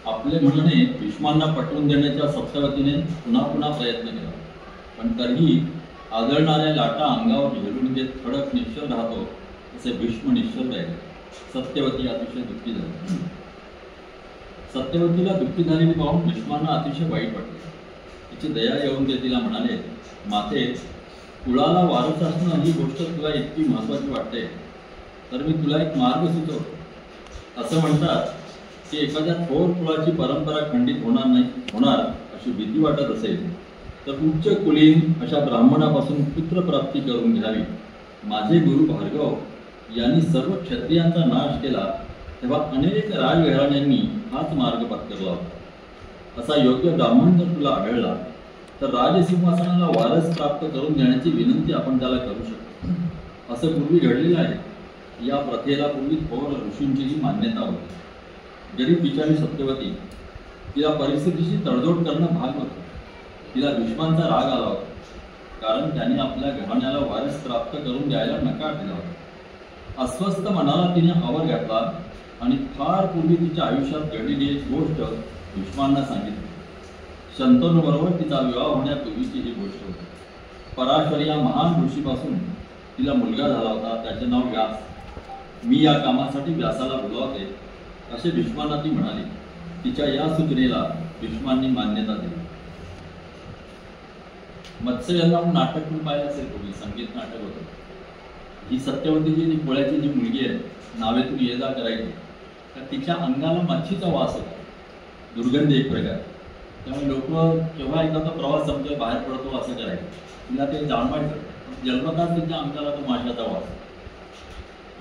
आपले म्हणणे भीष्मांना पटवून देण्याच्या सत्यवतीने पुन्हा पुन्हा प्रयत्न केला, पण तरीही आदळणाऱ्या लाटा अंगावर झेलून घेत खडक निश्चल राहतो असे भीष्म निश्चल राहिले. सत्यवती अतिशय दुःखी झाली. सत्यवतीला दुःखी झालेली पाहून भीष्मांना अतिशय वाईट वाटले. तिची दया येऊन ते तिला म्हणाले, माते, कुळाला वारस असणं ही गोष्ट तुला इतकी महत्त्वाची वाटते तर मी तुला एक मार्ग सुचवतो. असं म्हणतात की एखाद्या थोर कुळाची परंपरा खंडित होणार अशी भीती वाटत असेल तर उच्च कुलीन अशा ब्राह्मणापासून पुत्रप्राप्ती करून घ्यावी. माझे गुरु भार्गव यांनी सर्व क्षत्रियांचा नाश केला तेव्हा अनेक राजघराण्यांनी हाच मार्ग पत्करला होता. असा योग्य ब्राह्मण जर तुला आढळला तर राजसिंहासनाला वारस प्राप्त करून देण्याची विनंती आपण त्याला करू शकतो. असं पूर्वी घडलेलं आहे. या प्रथेला पूर्वी थोर ऋषींचीही मान्यता होती. गरीब बिचारी सत्यवती, तिला परिस्थितीशी तडजोड करणं भाग होतं. तिला भीष्मांचा राग आला होता, कारण त्याने आपल्या घराण्याला वारस प्राप्त करून द्यायला नकार दिला होता. अस्वस्थ मनाला तिने आवर घातला आणि फार पूर्वी तिच्या आयुष्यात घडलेली एक गोष्ट भीष्मांना सांगितली. शंतनूबरोबर तिचा विवाह होण्यापूर्वीची ही गोष्ट होती. पराशर या महान ऋषीपासून तिला मुलगा झाला होता, त्याचे नाव व्यास. मी या कामासाठी व्यासाला बोलावते असे भीष्मांना ती म्हणाली. तिच्या या सूचनेला भीष्मांनी मान्यता दिली. मत्स्यगंधा नाटक तुम्ही पाहिलं असेल पूर्वी, संगीत नाटक होतं. ही सत्यवतीची जी पोळ्याची जी मुलगी आहे, नावेतून ये जा करायची, तर तिच्या अंगाला मच्छीचा वास होता, दुर्गंधी एक प्रकार. त्यामुळे लोक केव्हा एकदा तो प्रवास संपतोय बाहेर पडतो असं करायचं. तिला ते जाणवायचं. जन्मताच तिच्या अंगाला तो माशाचा वास.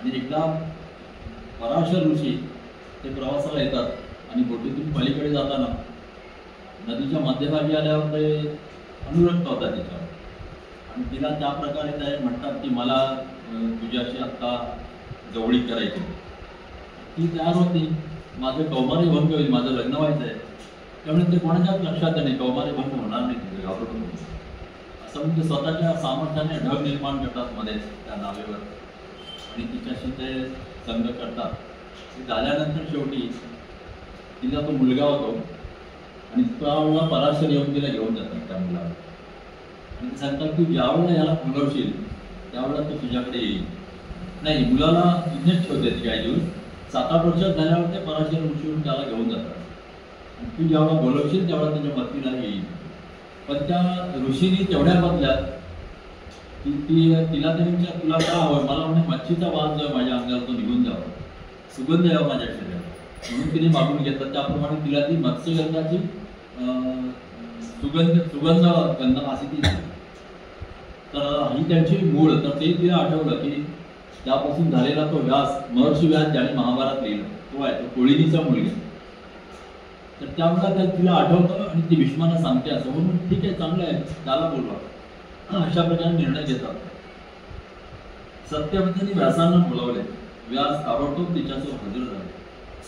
आणि एकदा पराशर ऋषी ते प्रवासाला येतात आणि बोटीतून पलीकडे जाताना नदीच्या मध्यभागी आल्यावर ते अनुरक्त होता तिच्यावर. आणि तिला त्या प्रकारे ते म्हणतात की मला तुझ्याशी आत्ता जवळीक करायची. ती तयार होती. माझं कौमारी भंग होईल, माझं लग्न व्हायचं आहे. त्यामुळे ते कोणाच्याच लक्षात नाही, कौमारी भंग होणार नाही, तिथे घाबरून असं म्हणजे स्वतःच्या सामर्थ्याने ढग निर्माण करतात मध्येच त्या नावेवर आणि तिच्याशी ते संग करतात. ते झाल्यानंतर शेवटी तिला तो मुलगा होतो आणि त्यावेळेला पराशर येऊन तिला घेऊन जातात त्या मुलाला आणि सांगतात तू ज्यावेळेला याला बोलवशील त्यावेळेला तो तुझ्याकडे येईल. नाही, मुलाला इथेच ठेवते ती काही दिवस. 7-8 वर्षात झाल्यावर ते पराशर ऋषीहून त्याला घेऊन जातात. तू जेव्हा बोलवशील त्यावेळेला त्याच्या मतीला येईल. पण त्या ऋषीने तेवढ्या बदल्यात की तिला तरी तुला का हवं, मला म्हणे मच्छीचा वास जो माझ्या अंगाला तो निघून जावा, सुगंध यावा माझ्या शरीरात, म्हणून तिने मागून घेतलं. त्याप्रमाणे तिला ती मत्स्यगंधाची सुगंध गंध अशी ती. तर ही त्यांची मूळ. तर ते तिला आठवलं की त्यापासून झालेला तो व्यास, महर्षी व्यास ज्याने महाभारत लिहिलं तो आहे, तो कोळिनीचा मुलगा. तर त्यामुळे तिला आठवतं आणि ती भीष्मांना सांगते असं म्हणून ठीक आहे, चांगलं आहे, त्याला बोलवा. अशा प्रकारे निर्णय घेतात. सत्यवतीने व्यासांना बोलावले. व्यास ताबडतोब तिच्यासोबत हजर झाले.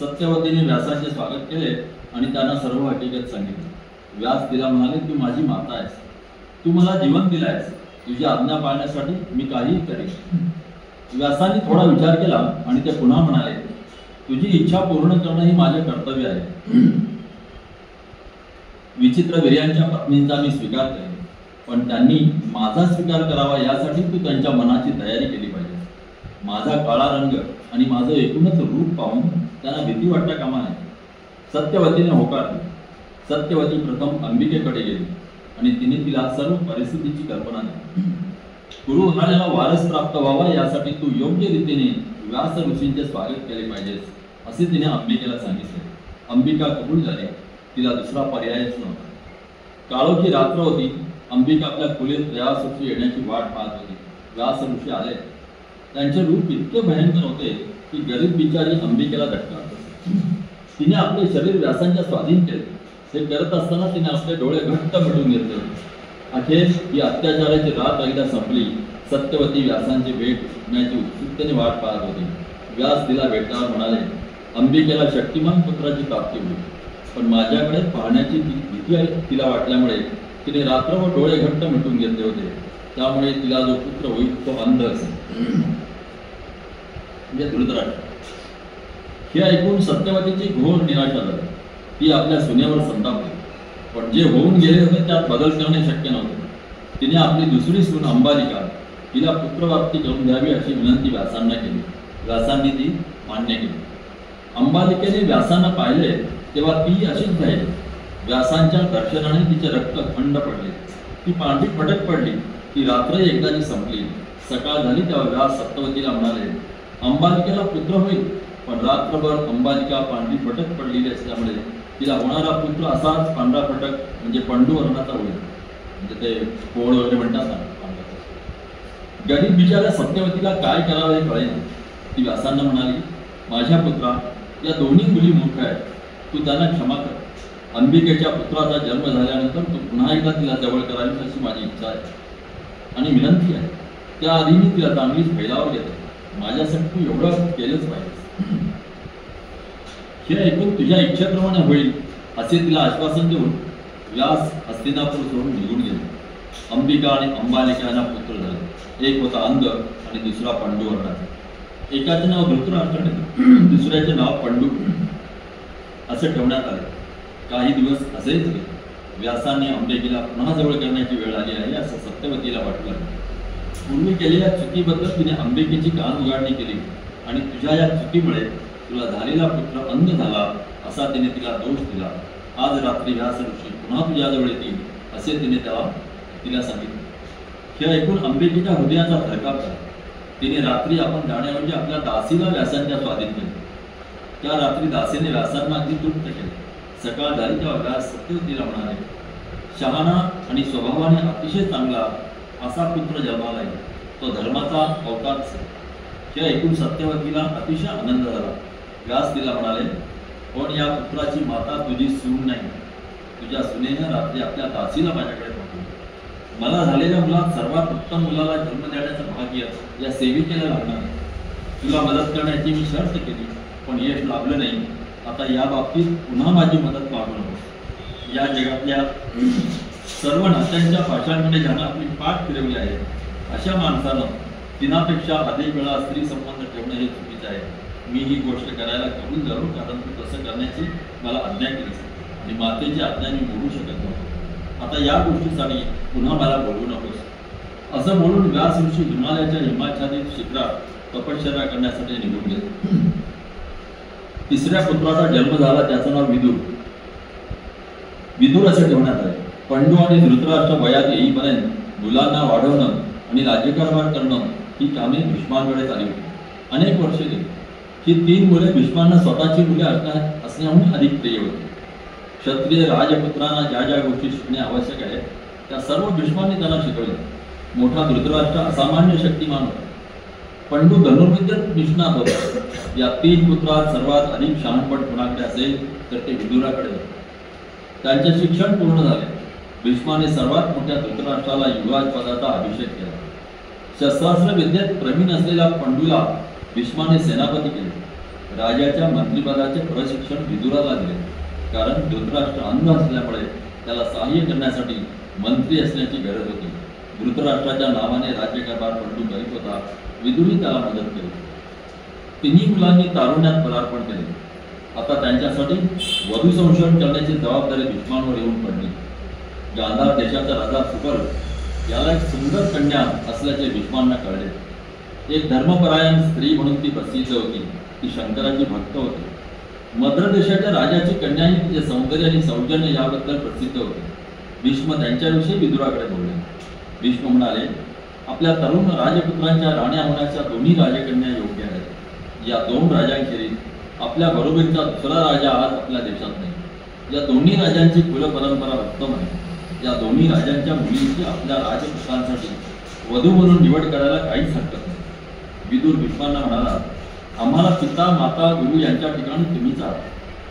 सत्यवतीने व्यासाचे स्वागत केले आणि त्यांना सर्व हकीकत सांगितली. व्यास तिला म्हणाले, तू माझी माता आहेस, तू मला जीवन दिलं आहेस, तुझी आज्ञा पाळण्यासाठी मी काहीही करेन. व्यासाने थोडा विचार केला आणि ते पुन्हा म्हणाले, तुझी इच्छा पूर्ण करणं ही माझे कर्तव्य आहे. विचित्र वीर्यांच्या पत्नींचा मी स्वीकार करेन, पण त्यांनी माझा स्वीकार करावा यासाठी तू त्यांच्या मनाची तयारी केली पाहिजे. माझा काळा रंग आणि माझं एकूणच रूप पाहून त्यांना भीती वाटता कामा नये. सत्यवतीने होकार दिला. सत्यवती प्रथम अंबिकेकडे गेली आणि तिने तिला सर्व परिस्थितीची कल्पना दिली. गुरु घराण्याला वारस प्राप्त व्हावा यासाठी तू योग्य रीतीने व्यास ऋषींचे स्वागत केले पाहिजेस असे तिने अंबिकेला सांगितले. अंबिका कबूल झाली. तिला दुसरा पर्यायच नव्हता. काळोखी रात्र होती. अंबिका आपल्या खोलीत व्यास ऋषी येण्याची वाट पाहत होती. व्यास ऋषी आले. त्यांचे रूप इतके भयंकर होते की गरीब बिचारी अंबिकेला धक्का बसला. तिने आपले शरीर व्यासांच्या स्वाधीन केले. हे करत असताना तिने आपले डोळे घट्ट मिटून घेतले. अखेर ही अत्याचाराची रात एकदा संपली. सत्यवती व्यासांची भेट घेण्याची उत्सुकतेने वाट पाहत होती. व्यास तिला भेटल्यावर म्हणाले, अंबिकेला शक्तिमान पुत्राची प्राप्ती होईल, पण माझ्याकडे पाहण्याची भीती तिला वाटल्यामुळे तिने रात्रभर डोळे घट्ट मिटून घेतले होते. त्यामुळे तिला जो पुत्र होईल तो अंध असेल, म्हणजे धृतराष्ट्र. हे ऐकून सत्यवतीची घोर निराशा झाली. ती आपल्या सुनेवर संतापली, पण जे होऊन गेले होते त्यात बदल करणे शक्य नव्हते. तिने आपली दुसरी सून अंबालिका हिला पुत्रप्राप्ती करून द्यावी अशी विनंती व्यासांना केली. व्यासांनी ती मान्य केली. अंबालिकेने व्यासांना पाहिले तेव्हा ती अशीच राहिली. व्यासांच्या दर्शनाने तिचे रक्त थंड पडले, ती पांढरी फटक पडली. ती रात्र एकदाची संपली. सकाळ झाली तेव्हा व्यास सत्यवतीला म्हणाले, अंबालिकेला पुत्र होईल, पण रात्रभर अंबालिका पांढरी फटक पडलेली असल्यामुळे तिला होणारा पुत्र असाच पांढरा फटक म्हणजे पंडुवर्णाचा होईल. म्हणजे ते पोळ वगैरे म्हणतात ना. गरीब बिचाऱ्या सत्यवतीला काय करावं हे कळेना. ती व्यासांना म्हणाली, माझ्या पुत्रा, या दोन्ही मुली मूर्ख आहेत, तू त्यांना क्षमा कर. अंबिकेच्या पुत्राचा जन्म झाल्यानंतर तू पुन्हा एकदा तिला जवळ करावी अशी माझी इच्छा आहे आणि विनंती आहे. त्याआधी मी तिला चांगलीच फैलावर घेते. माझ्यासाठी तू एवढं केलंच पाहिजे. हे ऐकून तुझ्या इच्छेप्रमाणे होईल असे तिला आश्वासन देऊन व्यास हस्तिनापूर सोडून निघून गेले. अंबिका आणि अंबालिका यांना पुत्र झाले. एक होता अंध आणि दुसरा पंडुवर्णाचा. एकाचे नाव धृतराष्ट्र आणि दुसऱ्याचे नाव पंडू असे ठेवण्यात आले. काही दिवस असेच गेले. व्यासांनी अंबिकेला पुन्हा जवळ करण्याची वेळ आली आहे असं सत्यवतीला वाटलं. पूर्वी केलेल्या चुकीबद्दल तिने अंबिकेची कान उघडणी केली आणि तुझ्या या चुकीमुळे तुला झालेला पुत्र अंध झाला असा तिने तिला दोष दिला. आज रात्री व्यास ऋषी पुन्हा तुझ्याजवळ येतील असे तिने तिला सांगितले. हे ऐकून अंबिकेच्या हृदयाचा धडका झाला. तिने रात्री आपण जाण्याऐवजी आपल्या दासीला व्यासांच्या स्वाधीन केले. त्या रात्री दासीने व्यासांना अगदी तृप्त केले. सकाळ झाली तेव्हा व्यास सत्यवतीला म्हणाले, शहाणा आणि स्वभावाने अतिशय चांगला असा पुत्र जन्माला येईल, तो धर्माचा अवतारच. हे ऐकून सत्यवतीला अतिशय आनंद झाला. व्यास तिला म्हणाले, पण या पुत्राची माता तुझी सून नाही. तुझ्या सुनेनं रात्री आपल्या दासीला माझ्याकडे पाठवले. मला झालेल्या मुलात सर्वात उत्तम मुलाला जन्म देण्याचं भाग्य या सेविकेला लागणार. तुला मदत करण्याची मी शर्त केली, पण यश लाभलं नाही. आता या बाबतीत पुन्हा माझी मदत मागू नको. या जगातल्या सर्व नात्यांच्या पाशांकडे ज्यानं आपली पाठ फिरवली आहे अशा माणसानं तिनापेक्षा अधिक वेळा स्त्री संबंध ठेवणं हे चुकीचं आहे. मी ही गोष्ट करायला कबूल झालो, कारण तू तसं करण्याची मला आज्ञा केली आणि मातेची आज्ञा मी मोडू शकत नव्हतो. आता या गोष्टीसाठी पुन्हा मला बोलवू नकोस. असं बोलून व्यास ऋषी हिमालयाच्या हिमाच्छादित शिखरात तपश्चर्या करण्यासाठी निघून गेले. तिसऱ्या पुत्राचा जन्म झाला. त्याचं नाव विदुर. विदुर असे ठेवण्यात आले. पंडू आणि धृतराष्ट्र वयात येईपर्यंत मुलांना वाढवणं आणि राज्यकारभार करणं ही कामे भीष्मांकडे चालली होती. अनेक वर्षे गेली. ही तीन मुले भीष्मांना स्वतःची मुले असण्याहून अधिक प्रिय होती. क्षत्रिय राजपुत्रांना ज्या ज्या गोष्टी शिकणे आवश्यक आहे त्या सर्व भीष्मांनी त्यांना शिकवल्या. मोठा धृतराष्ट्र असामान्य शक्तिमान होता. पंडू धनुर्विद्येत निष्णात होता. या तीन पुत्रात सर्वात अधिक शहाणपण कोणाकडे असेल तर ते विदुराकडे होते. त्यांचे शिक्षण पूर्ण झाले. भीष्माने सर्वात मोठ्या धृतराष्ट्राला युवराज पदाचा अभिषेक केला. शस्त्रास्त्र विद्येत प्रवीण असलेल्या पंडूला भीष्माने सेनापती केले. राजाच्या मंत्रिपदाचे प्रशिक्षण विदुराला दिले, कारण धृतराष्ट्र अंध असल्यामुळे त्याला सहाय्य करण्यासाठी मंत्री असण्याची गरज होती. धृतराष्ट्राच्या नावाने राज्यकारभार पंडू करीत होता. विदुरी त्याला मदत केली. तिन्ही मुलांनी तारुण्यात पदार्पण केले. आता त्यांच्यासाठी वधू संशोधन करण्याची जबाबदारी भीष्मांवर येऊन पडली. गांधार देशाचा राजा सुपर्ग याला एक सुंदर कन्या असल्याचे भीष्मांना कळले. एक धर्मपरायण स्त्री म्हणून ती प्रसिद्ध होती. ती शंकराची भक्त होती. मद्र देशाच्या राजाची कन्याही तिचे सौंदर्य आणि सौजन्य याबद्दल प्रसिद्ध होते. भीष्म त्यांच्याविषयी विदुराकडे बोलले. भीष्म म्हणाले, आपल्या तरुण राजपुत्रांच्या राण्या होण्याच्या दोन्ही राजकन्या योग्य आहेत. या दोन राजांखेरीज आपल्या बरोबरीचा दुसरा राजा आज आपल्या देशात नाही. या दोन्ही राजांची कुलपरंपरा उत्तम आहे. या दोन्ही राजांच्या मुलींची आपल्या राजपुत्रांसाठी वधू म्हणून निवड करायला काहीच हरकत नाही. विदुर भीष्मांना म्हणाला, आम्हाला पिता माता गुरु यांच्या ठिकाणी तुम्हीच आहात.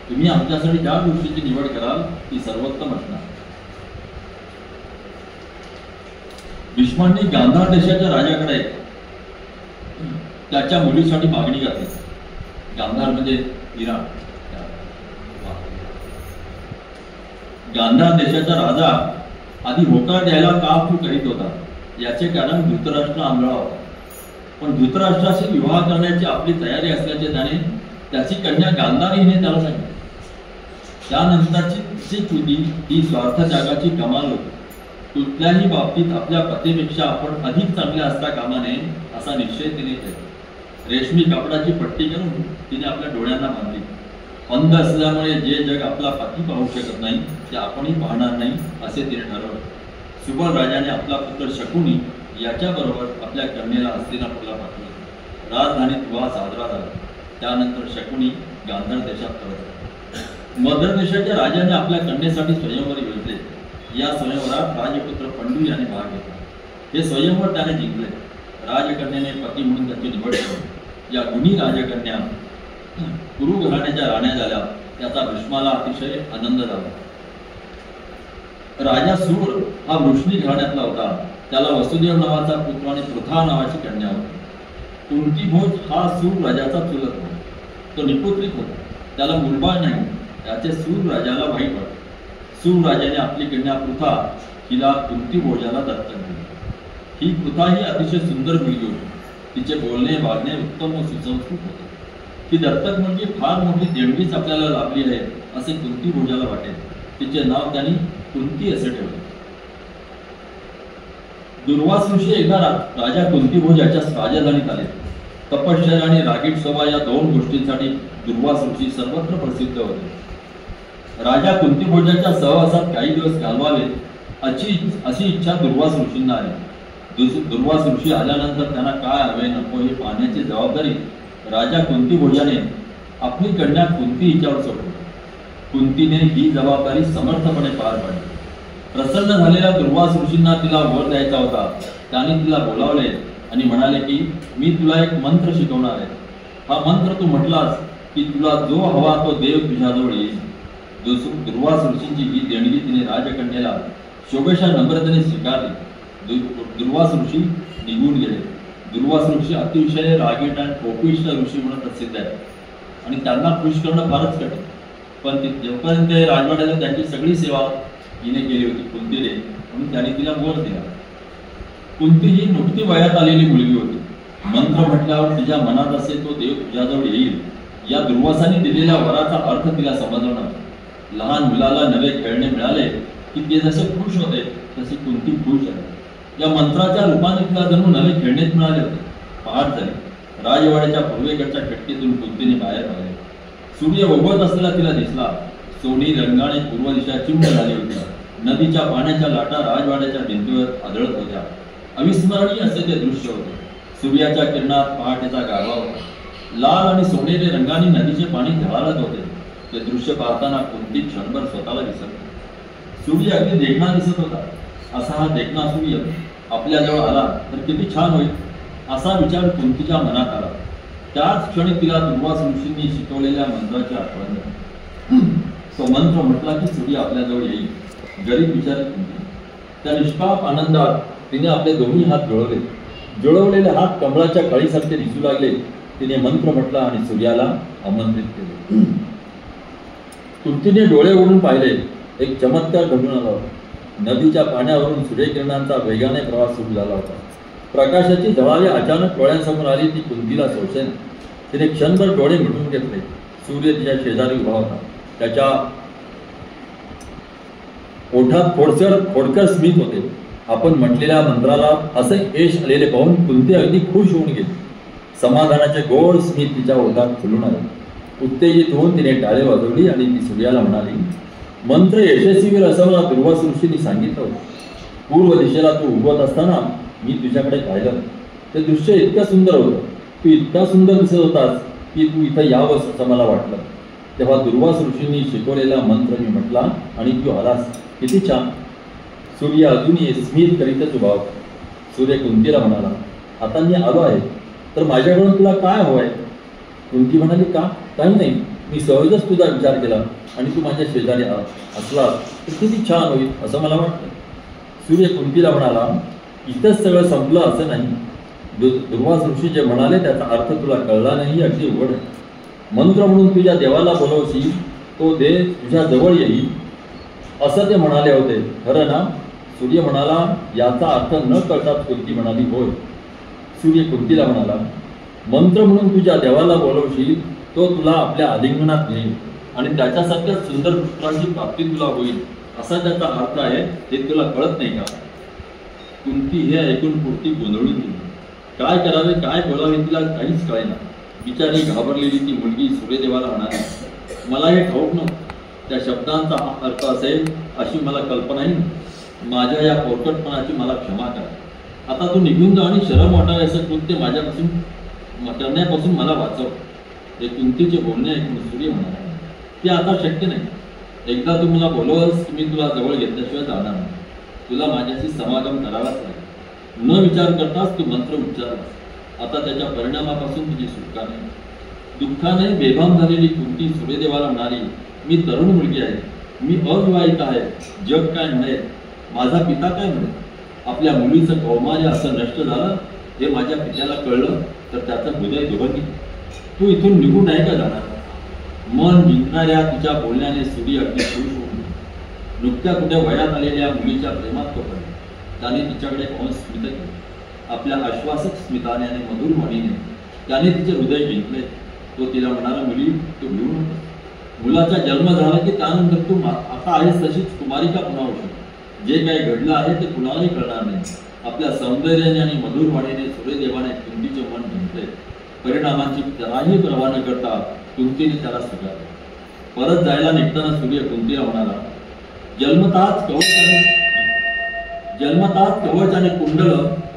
तुम्ही आमच्यासाठी ज्या गोष्टीची निवड कराल ती सर्वोत्तम असणार. भीष्मांनी गांधार देशाच्या राजाकडे त्याच्या मुलीसाठी मागणी घातली. गांधार म्हणजे इराण. गांधार देशाचा राजा आधी होकार द्यायला का तू करीत होता याचे कारण धृतराष्ट्र आंधळा होता. पण धृतराष्ट्राशी विवाह करण्याची आपली तयारी असल्याचे त्याने त्याची कन्या गांधार हिने त्याला सांगितले. त्यानंतरची तिची कृती ही स्वार्थ त्यागाची कमाल होती. कुठल्याही बाबतीत आपल्या पतीपेक्षा आपण अधिक चांगले असता कामा नये असा निश्चय तिने केला. रेशमी कापडाची पट्टी करून तिने आपल्या डोळ्यांना बांधली. अंध असल्यामुळे जे जग आपला पती पाहू शकत नाही ते आपणही पाहणार नाही असे तिने ठरवले. सुबल राजाने आपला पुत्र शकुनी याच्याबरोबर आपल्या कन्येला हस्तिनापूरला पाठवले. राजधानीत विवाह साजरा झाला. त्यानंतर शकुनी गांधार देशात परतला. मद्र देशाच्या राजाने आपल्या कन्येसाठी स्वयंवर योजले. या स्वयंवरात राजपुत्र पंडू याने भाग घेतला. हे स्वयंवर त्याने जिंकले. राजकन्याने पती म्हणून त्याची निवड केली. या गुणी राजकन्या कुरु घराण्याच्या राण्या झाल्या. त्याचा भीष्माला अतिशय आनंद झाला. राजा सूर हा वृष्णी घराण्यातला होता. त्याला वसुदेव नावाचा पुत्र आणि पृथा नावाची कन्या होती. कुंतीभोज हा सूर राजाचा चुलत होता. तो निपुत्रिक होता. त्याला मुलबाळ नाही. त्याचे सूर राजाला वाईट वाटले. सूर राजाने आपली कन्या पृथा हिला कुंतीभोजाला दत्तक दिली. ही पृथा ही अतिशय सुंदर मुलगी होती. तिचे बोलणे वागणे उत्तम व सुसंस्कृत होते. ही दत्तक म्हणजे फार मोठी देणगीच आपल्याला लाभली आहे असे कुंतीभोजाला वाटेल. तिचे नाव त्यांनी कुंती असे ठेवले. दुर्वास ऋषी एकदा राजा कुंतीभोज याच्या राजधानीत आले. तपश्चर्या आणि रागीट स्वभाव या दोन गोष्टींसाठी दुर्वास ऋषी सर्वत्र प्रसिद्ध होते. राजा कुंतीभोजाच्या सहवासात काही दिवस घालवावे अशी इच्छा दुर्वास ऋषींना आली. दुर्वास ऋषी आल्यानंतर त्यांना काय हवे नको हे पाहण्याची जबाबदारी राजा कुंतीभोजाने आपली कन्या कुंती हिच्यावर सोपवली. कुंतीने ही जबाबदारी समर्थपणे पार पाडली. प्रसन्न झालेल्या दुर्वास ऋषींना तिला वर द्यायचा होता. त्यांनी तिला बोलावले आणि म्हणाले की मी तुला एक मंत्र शिकवणार आहे. हा मंत्र तू म्हटलास की तुला जो हवा तो देव तुझ्याजवळ येईल. दुर्वास ऋषींची ही देणगी तिने राजकन्येला शोभेशा नम्रतेने स्वीकारली. दुर्वास ऋषी निघून गेले. दुर्वास ऋषी अतिशय रागीट आणि कोपिष्ट ऋषी म्हणून प्रसिद्ध आहे आणि त्यांना खुश करणं फारच कठीण. पण जोपर्यंत राजवाड्याला त्यांची सगळी सेवा हिने केली होती कुंतीने, म्हणून त्यांनी तिला वर दिला. कुंती ही नुकती वयात आलेली मुलगी होती. मंत्र म्हटल्यावर तिच्या मनात असेल तो देव तुझ्याजवळ येईल या दुर्वासाने दिलेल्या वराचा अर्थ तिला समजवणार. लहान मुलाला नवे खेळणे मिळाले की ते जसे खुश होते तशी कुंती खुश आहे. या मंत्राच्या रूपाने तिला जणू नवे खेळणेच मिळाले होते. पहाट झाली. राजवाड्याच्या पूर्वेकडच्या खिडकीतून कुंतीने बाहेर आले. सूर्य उगवत असलेला तिला दिसला. सोनी रंगाने पूर्व दिशा चिंब झाली होती. नदीच्या पाण्याच्या लाटा राजवाड्याच्या भिंतीवर आदळत होत्या. अविस्मरणीय असे ते दृश्य होते. सूर्याच्या किरणात पहाटेचा गारवा होता. लाल आणि सोनेरी रंगाने नदीचे पाणी झळाळत होते. ते दृश्य पाहताना कुंती क्षणभर स्वतःला विसरली. सूर्य अगदी देखणा दिसत होता. असा हा देखणा सूर्य आपल्याजवळ आला तर किती छान होईल असा विचार कुंतीच्या मनात आला. त्याच क्षणी तिला दुर्वास ऋषींनी शिकवलेल्या मंत्राची आठवण झाली. तो मंत्र म्हटला की सूर्य आपल्याजवळ येईल. गरीब विचारत कुंती. त्या निष्पाप आनंदात तिने आपले दोन्ही हात जुळवले. जुळवलेले हात कमळाच्या कळीसारखे दिसू लागले. तिने मंत्र म्हटला आणि सूर्याला आमंत्रित केले. कुंतीने डोळे उघडून पाहिले. एक चमत्कार घडून आला होता. नदीच्या पाण्यावरून सूर्यकिरणांचा वेगाने प्रवास सुरू झाला होता. प्रकाशाची झळाळी अचानक डोळ्यांसमोर आली. ती कुंतीला सोसेन. तिने क्षणभर डोळे मिटून घेतले. सूर्य तिच्या शेजारी उभा होता. त्याच्या ओठात खोडकर स्मित होते. आपण म्हटलेल्या मंत्राला असे यश आलेले पाहून कुंती अगदी खुश होऊन गेली. समाधानाचे गोड स्मित तिच्या ओठात फुलून आले. उत्तेजित होऊन तिने टाळे वाजवली आणि ती सूर्याला म्हणाली, मंत्र यशस्वी होईल असं मला दुर्वास ऋषींनी सांगितलं होतं. पूर्व दिशेला तू उगवत असताना मी तुझ्याकडे पाहिलं. ते दृश्य इतकं सुंदर होतं. तू इतका सुंदर दिसत होतास की तू इथं यावंस असं मला वाटलं. तेव्हा दुर्वास ऋषींनी शिकवलेला मंत्र मी म्हटला आणि तू आलास. किती छान. सूर्य अजूनही स्मित करीतच उभा होता. सूर्य कुंतीला म्हणाला, आता मी आलो आहे तर माझ्याकडून तुला काय हवं आहे? कुंती म्हणाली, का? काही नाही. मी सहजच तुझा विचार केला आणि तू माझ्या शेजारी असला तर किती छान होईल असं मला वाटतं. सूर्य कुंतीला म्हणाला, इथंच सगळं संपलं असं नाही. दुर्वास ऋषी जे म्हणाले त्याचा अर्थ तुला कळला नाही अगदी उघड आहे. मंत्र म्हणून तुझ्या देवाला बोलवशील तो देव तुझ्या जवळ येईल असं ते म्हणाले होते, खरं ना? सूर्य म्हणाला, याचा अर्थ न कळताच कुंती म्हणाली, होय. सूर्य कुंतीला म्हणाला, मंत्र म्हणून तुझ्या देवाला बोलवशील तो तुला आपल्या आलिंगनात नेईल. आणि त्याच्यासारख्या सुंदर पुत्राची प्राप्ती तुला होईल असा त्याचा अर्थ आहे, हे तुला कळत नाही का? कुंती हे ऐकून पुरती गोंधळून गेली. काय करावे काय बोलावे तिला काहीच कळेना. बिचारी घाबरलेली ती मुलगी सूर्यदेवाला म्हणाली, मला हे ठाऊक नव्हतं. त्या शब्दांचा हा अर्थ असेल अशी मला कल्पनाही नव्हती. माझ्या या पोरकटपणाची मला क्षमा करा. आता तू निघून जा आणि शरम वाटावे असं कृत्य माझ्यापासून करण्यापासून मला वाचव. हे कुंतीचे बोलणे ऐकून सूर्य म्हणाला, ते आता शक्य नाही. एकदा तू मला बोलवस की मी तुला जवळ घेतल्याशिवाय जाणार नाही. तुला माझ्याशी समागम करावाच लागेल. न विचार करताच तू मंत्र उच्चारलास. आता त्याच्या परिणामापासून तुझी सुटका नाही. दुःखाने बेभान झालेली कुंती सूर्यदेवाला म्हणाली, मी तरुण मुलगी आहे, मी अविवाहित आहे. जग काय म्हणेल, माझा पिता काय म्हणेल? आपल्या मुलीचं कौमार्य असं नष्ट झालं हे माझ्या पित्याला कळलं तर त्याचं हृदय दुभंगी. तू इथून निघून नाही का जाणार? मन जिंकणाऱ्या तिच्या बोलण्याने सूर्य अगदी खुश होऊन नुकत्या कुठे वयात आलेल्या मुलीच्या प्रेमात तो पडला. त्याने तिच्याकडे पाहून स्मित केले. आपल्या आश्वासक स्मिताने आणि मधुर म्हणीने त्याने तिचे हृदय जिंकले. तो तिला म्हणाला, मुली तू भिवू नको. मुलाचा जन्म झाला की त्यानंतर तू आता आहेस तशीच कुमारिका पुन्हा होशील. जे काही घडलं आहे ते कुणालाही कळणार नाही. आपल्या सौंदर्याने आणि मधुर वाणीने सूर्यदेवाने कुंतीचे मन जिंकले. परिणामाची त्यालाही पर्वा न करता कुंतीने त्याला स्वीकारले. परत जायला निघताना सूर्य कुंतीला म्हणाला, जन्मताच कवच आणि कुंडल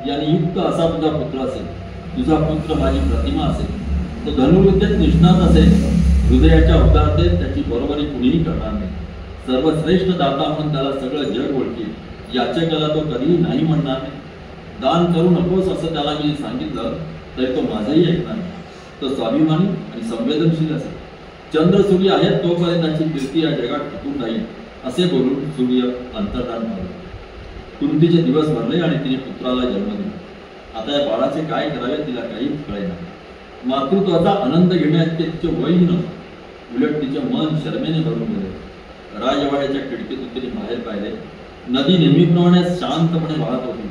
यांनी युक्त असा तुझा पुत्र असेल. तुझा पुत्र माझी प्रतिमा असेल. तो धनुर्विद्येत निष्णात असेल. हृदयाच्या उदारतेत त्याची बरोबरी कुणीही करणार नाही. सर्वश्रेष्ठ दाता म्हणून त्याला सगळं जग ओळखील. याचकाला तो कधीही नाही म्हणणार नाही. दान करू नकोस असं त्याला मी सांगितलं तरी तो माझंही ऐकणार नाही. तो स्वाभिमानी आणि संवेदनशील असेल. चंद्र सूर्य आहेत तोपर्यंत त्याची कीर्ती या जगात टिकून राहील असे बोलून सूर्य अंतर्धान पावला. कुंतीचे दिवस भरले आणि तिने पुत्राला जन्म दिला. आता या बाळाचे काय करावे तिला काहीच कळेना. मातृत्वाचा आनंद घेण्यात तिचे वयही नव्हते. उलट तिचे मन शरमेने भरून गेले. राजवाड्याच्या खिडकीतून तिने बाहेर पाहिले. नदी नेहमीप्रमाणे शांतपणे वाहत होती,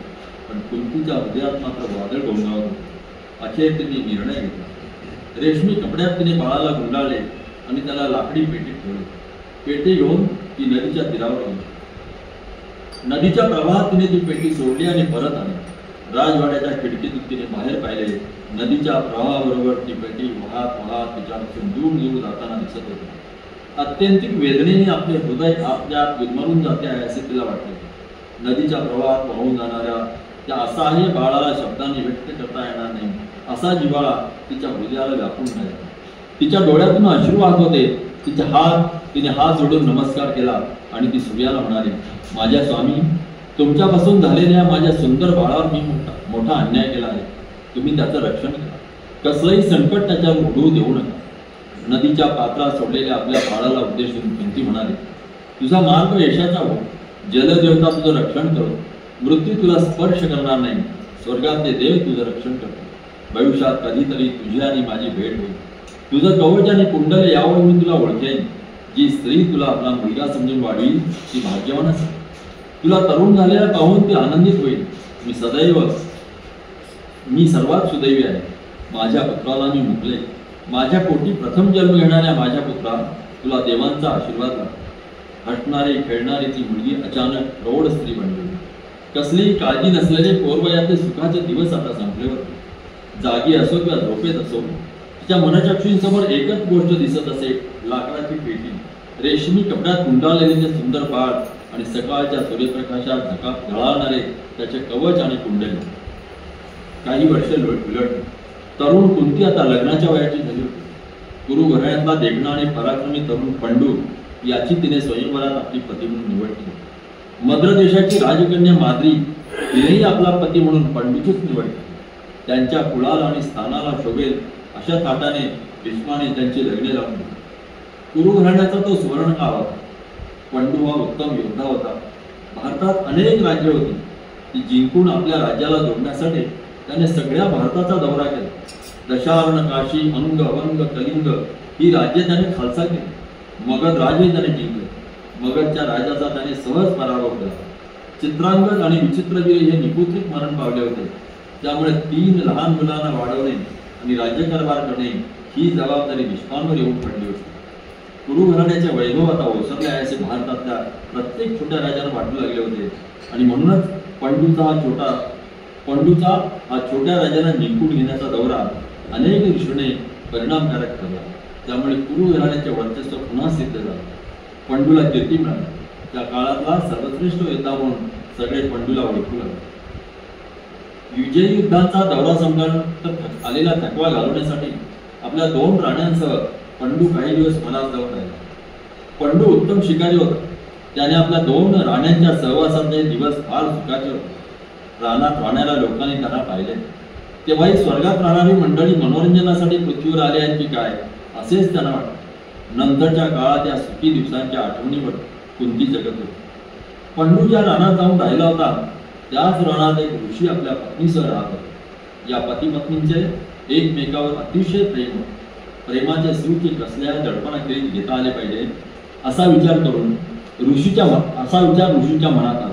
पण कुंतीच्या हृदयात मात्र वादळ घोंगावत होते. अखेर तिने निर्णय घेतला. रेशमी कपड्यात तिने बाळाला गुंडाळले आणि त्याला लाकडी पेटीत ठेवले. पेटी घेऊन ती नदीच्या तीरावर गेली. नदीच्या प्रवाहात तिने ती पेटी सोडली आणि परत आली. राजवाड्याच्या खिडकीतून तिने बाहेर पाहिले. नदीच्या प्रवाहाबरोबर ती पेटी वाहत वाहत तिच्यापासून दूर दूर जाताना दिसत होती. अत्यंतिक वेदनेने आपले हृदय आपल्या विस्मरून जाते आहे असे तिला वाटले. नदीच्या प्रवाहात वाहून जाणाऱ्या त्या असहाय्य बाळाला शब्दांनी व्यक्त करता येणार नाही असा जिव्हाळा तिच्या हृदयाला व्यापून राहिला. तिच्या डोळ्यातून अश्रू वाहत होते. तिने हात जोडून नमस्कार केला आणि ती सूर्याला म्हणाली, माझ्या स्वामी, तुमच्यापासून झालेल्या माझ्या सुंदर बाळावर मी मोठा अन्याय केला आहे. तुम्ही त्याचं रक्षण करा. कसलंही संकट त्याच्यावर ओढवू देऊ नका. नदीच्या पात्रात सोडलेल्या आपल्या बाळाला उद्देशून कुंती म्हणाली, तुझा मार्ग यशाचा हो. जलदेवता तुझं रक्षण करो. मृत्यू तुला स्पर्श करणार नाही. स्वर्गातले देव तुझं रक्षण करतो. भविष्यात कधीतरी तुझी आणि माझी भेट होईल. तुझं कवच आणि कुंडल यावर मी तुला ओळखेन. जी स्त्री तुला आपला मुलगा समजून वाढवील ती भाग्यवान असेल. तुला तरुण झालेला पाहून ती आनंदित होईल. मी सर्वात सुदैवी आहे. माझ्या पुत्राला मी मुकले. माझ्या पोटी प्रथम जन्म घेणाऱ्या माझ्या पुत्रा, तुला देवांचा आशीर्वाद लाभ. हटणारी खेळणारी ती मुलगी अचानक प्रौढ स्त्री बनली. कसलीही काळजी नसलेले पोरवयाचे सुखाचे दिवस आता संपले होते. जागी असो किंवा झोपेत असो तिच्या मनचक्षुंसमोर एकच गोष्ट दिसत असे, लाकडाची पेटी, रेशमी कपड्यात गुंडाळलेले ते सुंदर बाळ आणि सकाळच्या सूर्यप्रकाशात झळाळणारे त्याचे कवच आणि कुंडली. काही वर्ष उलटली. तरुण कुंती आता लग्नाच्या वयाची झाली होती. कुरुघराण्यातला देखणा आणि पराक्रमी तरुण पंडू याची तिने स्वयंवरात आपली पती म्हणून निवड केली. मद्र देशाची राजकन्या माद्री तिनेही आपला पती म्हणून पंडूचीच निवड केली. त्यांच्या कुळाला आणि स्थानाला शोभेल अशा थाटाने भीष्माने त्यांची लग्ने लावून दिली. कुरुघराण्याचा तो सुवर्णकाळ होता. पंडू हा उत्तम योद्धा होता. भारतात अनेक राज्ये होती. ती जिंकून आपल्या राज्याला जोडण्यासाठी त्याने सगळ्या भारताचा दौरा केला. दशावर्ण, काशी, अंग, अवंग, कलिंग ही राज्ये त्याने खालसा केली. मगध राज्य त्याने जिंकले. मगधच्या राजाचा त्याने सहज पराभव केला. चित्रांगद आणि विचित्रवीर हे निपुत्रिक मरण पावले होते. त्यामुळे 3 लहान मुलांना वाढवणे आणि राज्यकारभार करणे ही जबाबदारी भीष्मांवर येऊन पडली होती. कुरु घराण्याचे वैभव आता ओसरले आहे असे भारतातल्या प्रत्येक छोट्या राजाला वाटू लागले होते. आणि म्हणूनच पंडूचा हा छोट्या राजाला जिंकून घेण्याचा दौरा अनेक दृष्टीने परिणामकारक ठरला. त्यामुळे कुरु घराण्याचे वर्चस्व पुन्हा सिद्ध झाले. पंडूला कीर्ती मिळाली. त्या काळातला सर्वश्रेष्ठ योद्धा म्हणून सगळे पंडूला ओळखू लागले. विजयी युद्धांचा दौरा संपल्यानंतर आलेला थकवा घालवण्यासाठी आपल्या 2 राण्यांसह पंडू काही दिवस मनात जाऊन राहिला. पंडू उत्तम शिकारी होता. त्याने आपल्या 2 राण्यांच्या सहवासाचे दिवस फार सुखाचे होते. रानात राहणाऱ्या लोकांनी त्यांना पाहिले तेव्हाही स्वर्गात राहणारी मंडळी मनोरंजनासाठी पृथ्वीवर आली आहेत की काय असेच त्यांना वाटले. नंतरच्या काळात या सुखी दिवसांच्या आठवणीवर कुंती जगत होती. पंडू ज्या रानात जाऊन राहिला होता त्याच रानात एक ऋषी आपल्या पत्नीसह राहत होते. या पती पत्नींचे एकमेकावर अतिशय प्रेम होते. प्रेमाचे सुख कसल्या दडपणाखेरीज घेता आले पाहिजे असा विचार ऋषीच्या मनात आला.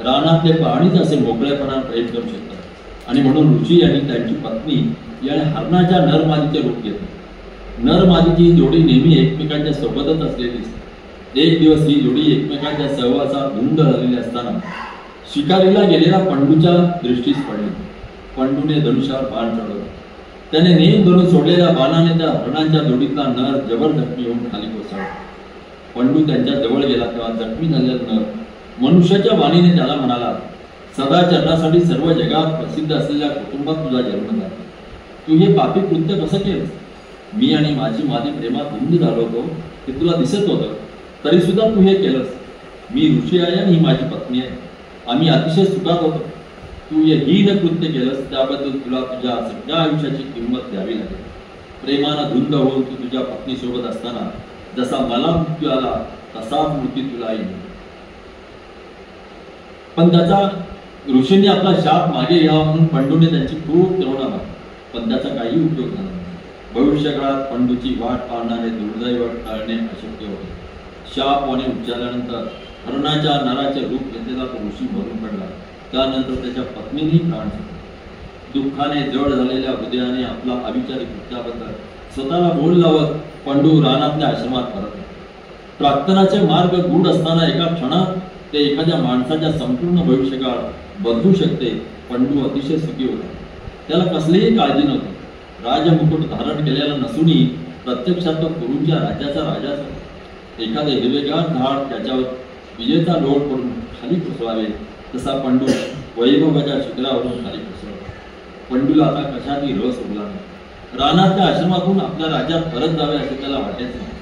रानातले प्राणीच असे मोकळेपणाने प्रेम करू शकतात आणि म्हणून ऋषी यांनी त्यांची पत्नी याने हरणाच्या नरमादीचे रूप घेतले. नरमादीची जोडी नेहमी एकमेकांच्या सोबतच असलेली असते. एक दिवस ही जोडी एकमेकांच्या सहवासात धुंद झालेली असताना शिकारीला गेलेला पंडूच्या दृष्टीस पडली. पंडूने धनुष्यावर बाण चढवला. त्याने नेम धरून सोडलेल्या बाणाने त्या हरणांच्या जोडीतला नर जबर जखमी होऊन खाली कोसळला. पंडू त्यांच्या जवळ गेला तेव्हा जखमी झालेला नर मनुष्याच्या वाणीने त्याला म्हणाला, सदा चरणासाठी सर्व जगात प्रसिद्ध असलेल्या कुटुंबात तुझा जन्म झाला. तू हे पापी कृत्य कसं केलंस? मी आणि माझी मादी प्रेमात धुंद झालो होतो हे तुला दिसत होतं, तरी सुद्धा तू हे केलंस. मी ऋषी आहे आणि ही माझी पत्नी आहे. आम्ही अतिशय सुखात होतो. तू हे हीन कृत्य केलंस त्याबद्दल तुला तुझ्या सगळ्या आयुष्याची किंमत द्यावी लागेल. प्रेमानं धुंद होऊन तू तुझ्या पत्नीसोबत असताना जसा मला मृत्यू आला तसाच मृत्यू तुला येईल. पण त्याचा ऋषींनी आपला शाप मागे घ्यावा म्हणून पंडूने त्यांची खूप करुणा मागली. पण त्याचा काही उपयोग झाला नाही. भविष्यकाळात पंडूची वाट पाहणारे दुर्दैव टाळणे अशक्य होते. शाप वाणी उच्चारल्यानंतर हरणाच्या नराचे रूप घेतलेला तो ऋषी भरून पडला. त्यानंतर त्याच्या पत्नीनेही प्राण सोडले. दुःखाने जड झालेल्या हृदयाने आपला अविचारी कृत्याबद्दल स्वतःला बोल लावत पंडू रानातल्या आश्रमात परतला. प्रार्थनाचे मार्ग गूढ असताना एका क्षणात ते एखाद्या माणसाच्या संपूर्ण भविष्यकाळ बदलू शकते. पंडू अतिशय सुखी होता. त्याला कसलीही काळजी नव्हती. राजमुकुट धारण केलेला नसूनही प्रत्यक्षात तो कुरूंच्या राज्याचा राजाच होता. एखादे हिरवेगार झाड त्याच्यावर विजेचा लोट पडून खाली कोसळावे तसा पंडू वैभवाच्या शिखरावरून खाली कोसळला. पंडूला आता कशातही रस उरला नाही. रानातल्या आश्रमातून आपल्या राज्यात परत जावे असे त्याला वाटेच नाही.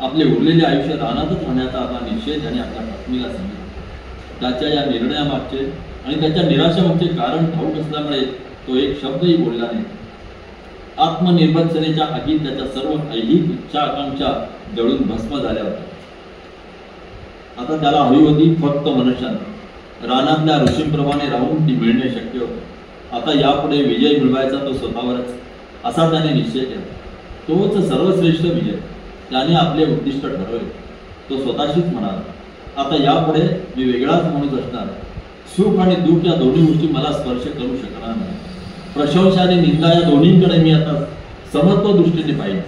आपले उरलेले आयुष्य रानातच राहण्याचा आता निश्चय त्याने आपल्या पत्नीला सांगितला. त्याच्या या निर्णयामागचे आणि त्याच्या निराशेमागचे कारण ठाऊक असल्यामुळे तो एक शब्दही बोलला नाही. आत्मनिर्भरतेच्या आगीत त्याच्या सर्व ऐहिक इच्छा आकांक्षा जळून भस्म झाल्या होत्या. आता त्याला हवी होती फक्त मनुष्यानं. रानातल्या ऋषींप्रमाणे राहून ती मिळणे शक्य होतं. आता यापुढे विजय मिळवायचा तो स्वतःवरच असा त्याने निश्चय केला. तोच सर्वश्रेष्ठ विजय. त्याने आपले उद्दिष्ट ठरवले. तो स्वतःशीच म्हणाला, आता यापुढे मी वेगळाच माणूस असणार. सुख आणि दुःख या दोन्ही गोष्टी मला स्पर्श करू शकणार नाही. प्रशंसा आणि निंदा या दोन्हींकडे मी आता समत्व दृष्टीने पाहिजे.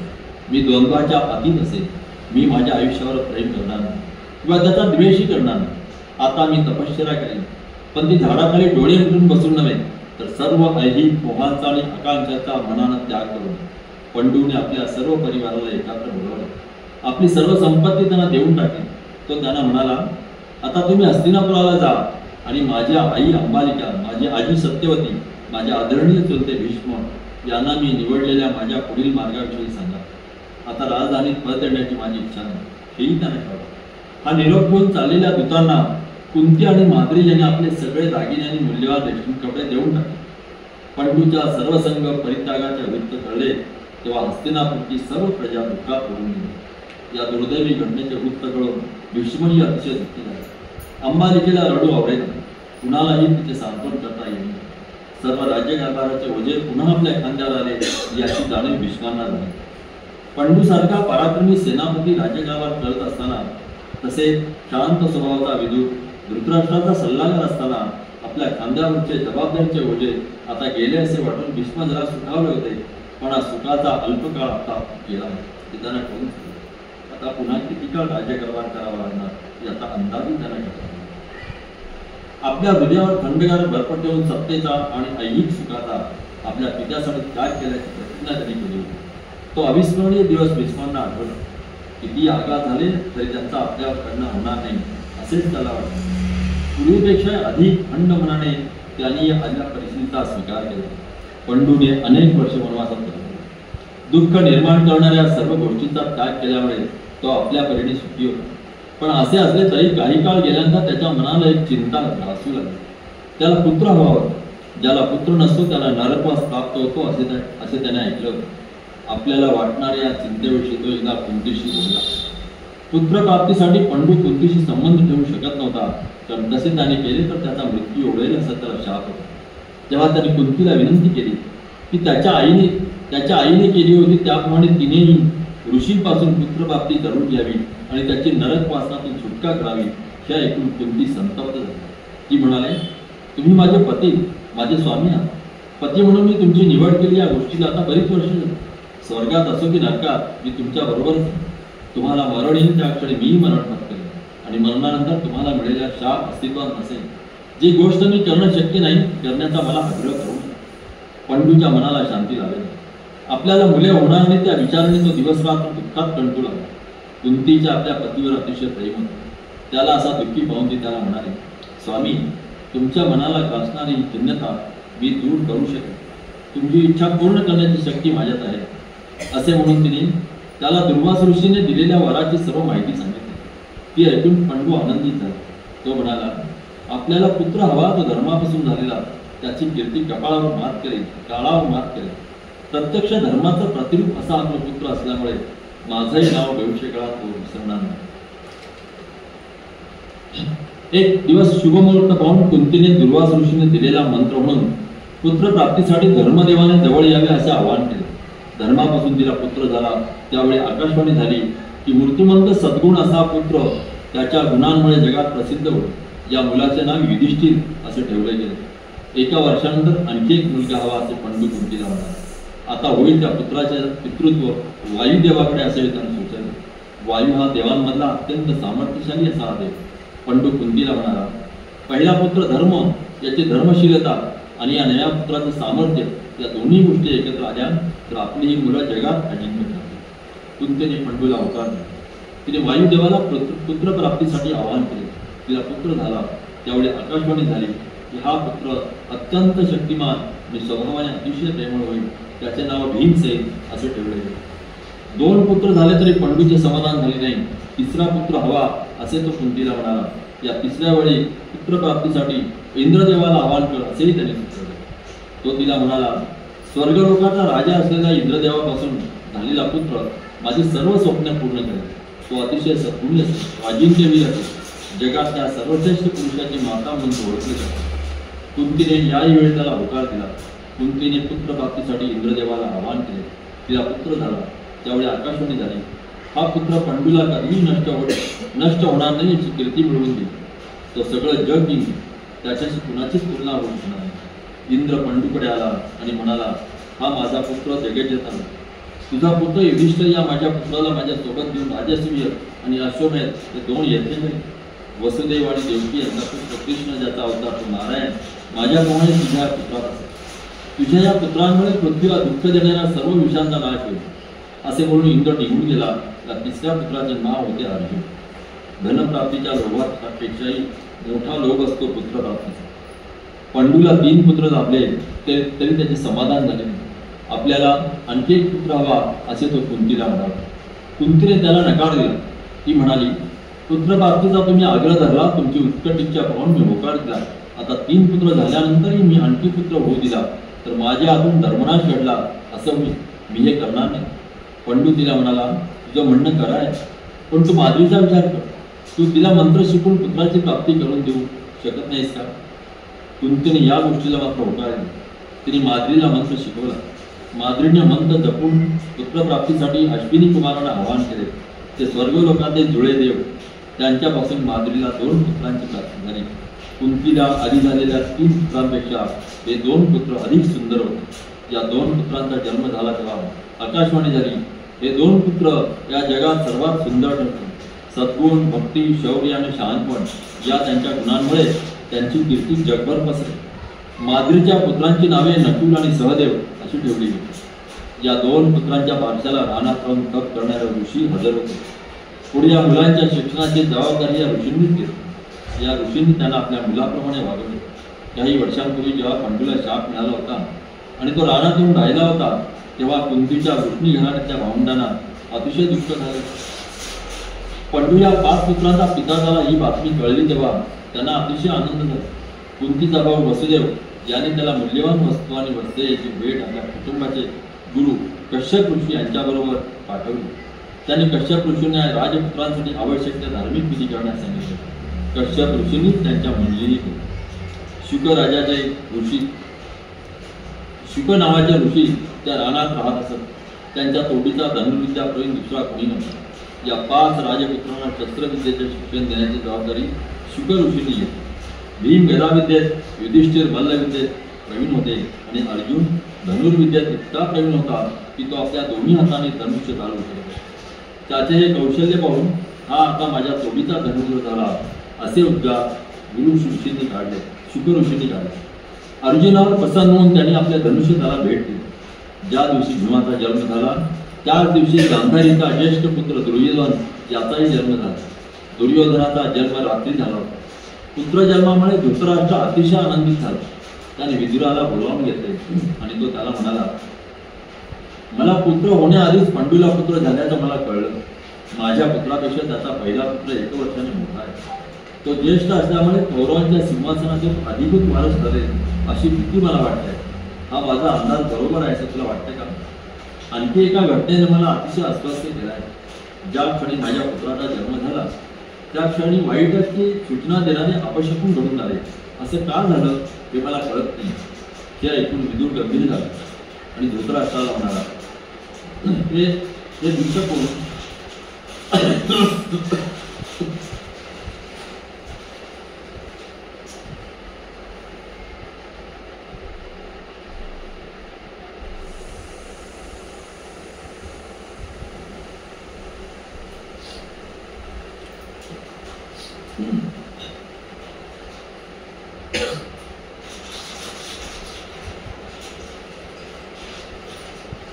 मी द्वंद्वाच्या अतीत असेल. मी माझ्या आयुष्यावर प्रेम करणार नाही किंवा त्याचा द्वेषही करणार नाही. आता मी तपश्चर्या करेन, पण ती झाडाखाली डोळे मिटून बसून नव्हे तर सर्व ऐहिक मोहांचा आणि आकांक्षाचा मनानं त्याग करून. पंडूने आपल्या सर्व परिवाराला एकत्र बोलवले. आपली सर्व संपत्ती त्यांना देऊन टाकली. तो त्यांना म्हणाला, आता तुम्ही हस्तिनापुराला जा आणि माझ्या आई अंबालिका, माझी आजी सत्यवती, माझ्या आदरणीय चुलते भीष्म यांना मी निवडलेल्या माझ्या पुढील मार्गाविषयी सांगा. आता राजधानीत परत येण्याची माझी इच्छा नाही हेही त्यांना कळवा. हा निरोप घेऊन चाललेल्या दूतांना कुंती आणि माद्री यांनी आपले सगळे दागिने आणि मूल्यवान रेशमी कपडे देऊन टाकले. पंडूच्या सर्वसंग परित्यागाचे वृत्त कळले तेव्हा हस्तिनापूरची सर्व प्रजा दुःखात पडून गेली. या दुर्दैवी घटनेचे वृत्त कळून भीष्मही अतिशय दुःखी झाले. अंबालिकेला रडू आवडेल, कुणालाही तिचे सांत्वन करता येईल. सर्व राज्यकारभाराचे ओझे पुन्हा आपल्या खांद्यावर आले याची जाणीव भीष्मांना झाली. पंडूसारखा पराक्रमी सेनापती राज्यकारभार करत असताना, तसेच शांत स्वभावाचा विदूर धृतराष्ट्राचा सल्लागार असताना आपल्या खांद्यावरचे जबाबदारीचे ओझे आता गेले असे वाटून भीष्म जरा सुखावले होते. पण हा सुखाचा अल्पकाळ आता गेला आहे ते त्यांना कळून आता पुन्हा किती काळ राज्यकारभार करावा लागणार याचा अंदाजही त्यांना शकत नाही. आपल्या हृदयावर थंडगार बर्फ ठेवून सत्तेचा आणि ऐहिक सुखाचा आपल्या पित्यासाठी त्याग केल्याची प्रतिज्ञा त्यांनी केली होती. तो अविस्मरणीय दिवस विस्मरणा आठवला. किती आघात झाले तरी त्यांचा आपल्याकडनं होणार नाही असेच त्याला वाटले. पूर्वीपेक्षा अधिक थंड मनाने त्यांनी या आल्या परिस्थितीचा स्वीकार केला. पंडूने अनेक वर्ष वनवासात घालवले. दुःख निर्माण करणाऱ्या सर्व गोष्टींचा त्याग केल्यामुळे तो आपल्या परीने सुखी होता. पण असे असले तरी काही काळ गेल्यानंतर त्याच्या मनाला एक चिंता भासू लागली. त्याला पुत्र हवा होता. ज्याला पुत्र नसतो त्याला नरकवास प्राप्त होतो असे त्याने ऐकलं होतं. आपल्याला वाटणाऱ्या या चिंतेविषयी तो एकदा कुंतीशी बोलला. पुत्रप्राप्तीसाठी पंडू कुंतीशी संबंध ठेवू शकत नव्हता, कारण तसे त्याने केले तर त्याचा मृत्यू ओढेल असा त्याला शाप होता. जेव्हा त्याने कुंतीला विनंती केली की त्याच्या आईने केली होती त्याप्रमाणे तिनेही ऋषीपासून पुत्रप्राप्ती करून घ्यावी आणि त्याची नरकवासनातून सुटका करावी, हे ऐकून कुंती संतप्त झाली. ती म्हणाले, तुम्ही माझे पती, माझे स्वामी आहात. पती म्हणून मी तुमची निवड केली. या गोष्टीला आता बरीच वर्ष झाली. स्वर्गात असो की नरकात मी तुमच्या बरोबरच आहे. तुम्हाला मरण येईल त्या क्षणी मीही मरण पत्करेन आणि मरणानंतर तुम्हाला मिळेल्या शाप अस्तित्वात नसेल. जी गोष्ट मी करणं शक्य नाही करण्याचा मला आग्रह करू. पंडूच्या मनाला शांती लावेल. आपल्याला मुले होणार नाही त्या विचाराने तो दिवस रात्र दुःखात कंटू लागला. कुंतीच्या आपल्या पतीवर अतिशय प्रेम होते. त्याला असा दुःखी पाहून ती त्याला म्हणाले, स्वामी, तुमच्या मनाला ग्रासणारी खिन्नता मी दूर करू शकेन. तुमची इच्छा पूर्ण करण्याची शक्ती माझ्यात आहे. असे म्हणून तिने त्याला दुर्वास ऋषीने दिलेल्या वराची सर्व माहिती सांगितली. ती ऐकून पंडू आनंदित झाला. तो म्हणाला, आपल्याला पुत्र हवा तो धर्मापासून झालेला, त्याची कीर्ती कपाळावर मात करेल, काळावर मात करेल. प्रत्यक्ष धर्माचं प्रतिरूप असा आपला पुत्र असल्यामुळे माझंही नाव भविष्य काळात तो विसरणार नाही. एक दिवस शुभमुहूर्त पाहून कुंतीने दुर्वास ऋषीने दिलेला मंत्र म्हणून पुत्र प्राप्तीसाठी धर्मदेवाने जवळ यावे असे आवाहन केले. धर्मापासून तिला पुत्र झाला. त्यावेळी आकाशवाणी झाली की मूर्तिमंत सद्गुण असा पुत्र त्याच्या गुणांमुळे जगात प्रसिद्ध होईल. या मुलाचे नाव युधिष्ठिर असे ठेवले गेले. एका वर्षानंतर आणखी एक मुलगा हवा असे पंडू कुंतीला म्हणाला. आता होईल त्या पुत्राचे पितृत्व वायुदेवाकडे असे त्यांना सुचवले. वायू हा देवांमधला अत्यंत सामर्थ्यशाली असा हा देव. पंडू कुंतीला म्हणाला, पहिला पुत्र धर्म, याची धर्मशीलता आणि या नया पुत्राचं सामर्थ्य, या दोन्ही गोष्टी एकत्र आल्या तर आपली ही मुलं जगात अजिंक्य ठरतील. कुंतीने पंडूला होकार दिला. तिने वायुदेवाला पुत्रप्राप्तीसाठी आवाहन केले. तिला पुत्र झाला. त्यावेळी आकाशवाणी झाली की हा पुत्र अत्यंत शक्तिमान आणि स्वभावाने अतिशय प्रेमळ होईल. त्याचे नाव भीमसेन असे ठेवले गेले. 2 पुत्र झाले तरी पंडूचे समाधान झाले नाही. तिसरा पुत्र हवा असे तो कुंतीला म्हणाला. या तिसऱ्या वेळी पुत्रप्राप्तीसाठी इंद्रदेवाला आवाहन कर असेही त्याने सुचवले. तो तिला म्हणाला, स्वर्गलोकाचा राजा असलेल्या इंद्रदेवापासून झालेला पुत्र माझी सर्व स्वप्न पूर्ण करेल. तो अतिशय सद्गुणी असेल, अजिंक्यवीर असेल. जगातल्या सर्वश्रेष्ठ पुरुषाची माता म्हणून ओळखले जाते. कुंतीने याही वेळी त्याला होकार दिला. कुंतीने पुत्रप्राप्तीसाठी इंद्रदेवाला आवाहन केले. तिला पुत्र झाला. त्यावेळी आकाशवाणी झाली, हा पुत्र पंडूला कधीही नष्ट होणार नाही याची कीर्ती मिळवून दिली. तो सगळं जग जिंकली. त्याच्याशी कुणाचीच तुलना होऊ शकणार नाही. इंद्र पंडूकडे आला आणि म्हणाला, हा माझा पुत्र जगज्जेता, तुझा पुत्र युधिष्ठिर या माझ्या पुत्राला माझ्या सोबत घेऊन राजसूय आणि अश्वमेध हे 2 यज्ञ झाले. वसुदेव आणि देवकी यांचा पुत्र कृष्ण, ज्याचा अवतार तो नारायण, माझ्याप्रमाणे तुझ्या पुत्रात असेल. तुझ्या या पुत्रांमुळे पृथ्वीला दुःख देणाऱ्या सर्व विषयांचा नाश होईल. असे म्हणून इंद्र निघून गेला. त्या तिसऱ्या पुत्राचे नाव होते अर्जुन. धनप्राप्तीच्या लोभापेक्षाही मोठा लोभ असतो पुत्रप्राप्तीचा. पंडूला 3 पुत्र लाभले तरी त्याचे समाधान झाले नाही. आपल्याला आणखी एक पुत्र हवा असे तो कुंतीला म्हणाला. कुंतीने त्याला नकार दिला. ती म्हणाली, पुत्रप्राप्तीचा तुम्ही आग्रह धरला, तुमची उत्कट इच्छा पाहून मी होकार दिला. आता 3 पुत्र झाल्यानंतरही मी आणखी पुत्र होऊ दिला तर माझ्या हातून धर्मनाश घडला असं मी हे करणार नाही. पंडू तिला म्हणाला, तुझं म्हणणं खरं आहे, पण तू माद्रीचा विचार कर. तू तिला मंत्र शिकून पुत्राची प्राप्ती करून देऊ शकत नाहीस का? कुंतीने या गोष्टीला मात्र होकार दिला. तिने माद्रीला मंत्र शिकवला. माद्रीने मंत्र जपून पुत्रप्राप्तीसाठी अश्विनी कुमारांना आवाहन केले. ते स्वर्गलोकातील जुळे देव, त्यांच्यापासून माद्रीला 2 पुत्रांची प्राप्ती झाली. कुंतीला आधी झालेल्या 3 पुत्रांपेक्षा हे 2 पुत्र अधिक सुंदर होते. या 2 पुत्रांचा जन्म झाला तेव्हा आकाशवाणी झाली हे दोन पुत्र या जगात सर्वात सुंदर ठरतात. सद्गुण, भक्ती, शौर्य आणि शहाणपण या त्यांच्या गुणांमुळे त्यांची कीर्ती जगभर पसरली. माद्रीच्या पुत्रांची नावे नकुल आणि सहदेव अशी ठेवली गेली. या दोन पुत्रांच्या बारशाला रानात राहून तप करणारे ऋषी हजर होते. पुढे या मुलांच्या शिक्षणाची जबाबदारी या ऋषींनीच घेतली. या ऋषींनी त्यांना आपल्या मुलाप्रमाणे वागवले. काही वर्षांपूर्वी जेव्हा पंडूला शाप मिळाला होता आणि तो रानात येऊन राहिला होता, तेव्हा कुंतीच्या वृष्णी घराण्याच्या भावंडांना अतिशय दुःख झाले. पंडू या 5 पुत्रांचा पिता झाला ही बातमी कळली तेव्हा त्यांना अतिशय आनंद झाला. कुंतीचा भाऊ वसुदेव याने त्याला मूल्यवान वस्तू आणि वस्त्रेची भेट आपल्या कुटुंबाचे गुरु कश्यप ऋषी यांच्याबरोबर पाठवली. त्यांनी कश्यप ऋषींना राजपुत्रांसाठी आवश्यक त्या धार्मिक विधी करण्यास सांगितले. कश्यप ऋषींनी त्यांच्या मंडळी केली. शुक राजाचे ऋषी, शुक नावाचे ऋषी त्या रानात राहत असत. त्यांच्या तोडीचा धनुर्विद्या प्रवीण दुसरा कोणी नव्हता. या 5 राजपुत्रांना शस्त्रविद्येचे शिक्षण देण्याची जबाबदारी शुक ऋषींनी घेतली. भीम गदाविद्येत, युधिष्ठिर मल्लविद्येत प्रवीण होते आणि अर्जुन धनुर्विद्येत इतका प्रवीण होता की तो आपल्या दोन्ही हाताने धनुष्य चालवू शकतो. त्याचे हे कौशल्य पाहून हा आता माझ्या तोडीचा धनुर्धर झाला असे उद्गार गुरु ऋषींनी काढले, शुक ऋषींनी काढले. अर्जुनावर प्रसन्न होऊन त्यांनी आपल्या धनुष्यताला भेट दिली. ज्या दिवशी भीमाचा जन्म झाला त्याच दिवशी गांधारीचा ज्येष्ठ पुत्र दुर्योधन याचाही जन्म झाला. दुर्योधनाचा जन्म रात्री झाला होता. पुत्रजन्मामुळे धृतराष्ट्र अतिशय आनंदित झाला. त्याने विदुराला बोलावून घेतले आणि तो त्याला म्हणाला, मला पुत्र होण्याआधीच पंडूला पुत्र झाल्याचं मला कळलं. माझ्या पुत्रापेक्षा त्याचा पहिला पुत्र 1 वर्षाने मोठा आहे. तो ज्येष्ठ असल्यामुळे कौरवांच्या सिंहासनाचे अधिकृत वारस ठरेल अशी भीती मला वाटते. हा माझा अंदाज बरोबर आहे असं तुला वाटते का? आणखी एका घटनेने मला अतिशय अस्वस्थ केला आहे. ज्या क्षणी माझ्या पुत्राचा जन्म झाला त्या क्षणी वाईटाची सूचना देणारे अपशकुन घडून आले. असं का झालं हे मला कळत नाही. हे ऐकून विदुर गंभीर झाला आणि धृतराष्ट्राला म्हणाला, हे दृश्य कोण?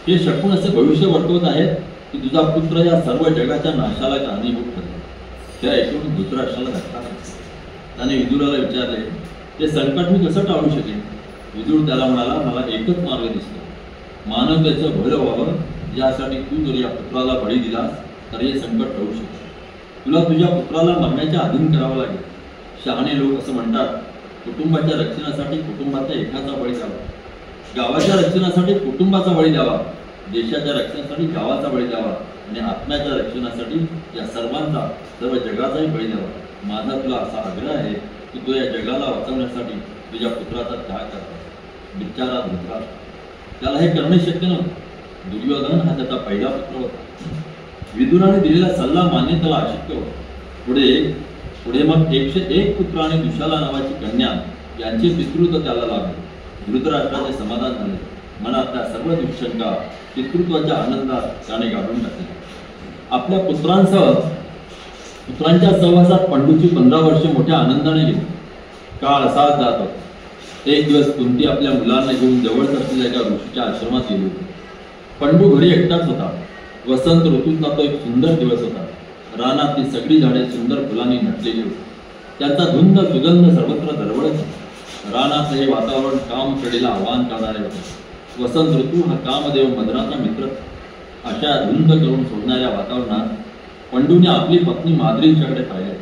हे शकुन असे भविष्य वर्तवत आहेत की तुझा पुत्र या सर्व जगाच्या नाशाला कारणीभूत ठरला. हे ऐकून धृतराष्ट्राला धक्का लागला. त्याने विदुराला विचारले, ते संकट मी कसं टाळू शकेन? विदुर त्याला म्हणाला, मला एकच मार्ग दिसतो. मानवतेचं भलं व्हावं यासाठी तू जर या पुत्राला बळी दिलास तर हे संकट टळू शकेल. तुला तुझ्या पुत्राला मरण्याच्या अधीन करावं लागेल. शहाणे लोक असं म्हणतात, कुटुंबाच्या रक्षणासाठी कुटुंबाच्या एकाचा बळी द्यावा, गावाच्या रक्षणासाठी कुटुंबाचा बळी द्यावा, देशाच्या रक्षणासाठी गावाचा बळी द्यावा आणि आत्म्याच्या रक्षणासाठी या सर्वांचा, सर्व जगाचाही बळी द्यावा. माझा तुला असा आग्रह आहे की तो या जगाला वाचवण्यासाठी तुझ्या पुत्राचा त्याग करता. बिचारा धृतराष्ट्र, त्याला हे करणे शक्य नव्हतं. दुर्योधन हा त्याचा पहिला पुत्र होता. विदुराने दिलेला सल्ला मान्य त्याला अशक्य होता. पुढे मग 101 पुत्र आणि दुशाला नावाची कन्या यांचे पितृत्व त्याला लाभले. धृतराष्ट्राचे समाधान झाले. मनातल्या सर्व दुःशंका पितृत्वाच्या आनंदात त्याने गाडून टाकली. आपल्या पुत्रांच्या सहवासात पंडूची 15 वर्षे मोठ्या आनंदाने गेली. काळ असाच जात होता. एक दिवस कुंती आपल्या मुलांना घेऊन जवळच असलेल्या एका ऋषीच्या आश्रमात गेली होती. पंडू घरी एकटाच होता. वसंत ऋतूचा तो एक सुंदर दिवस होता. रानातली सगळी झाडे सुंदर फुलांनी नटलेली होती. त्यांचा धुंद सुगंध सर्वत्र दरवळत होता. रानात हे वातावरण कामचडीला आव्हान करणारे होते. वसंत ऋतू हा कामदेव मदनाचा मित्र. अशा धुंद करून सोडणाऱ्या वातावरणात पंडूने आपली पत्नी माद्रीच्याकडे पाहिले.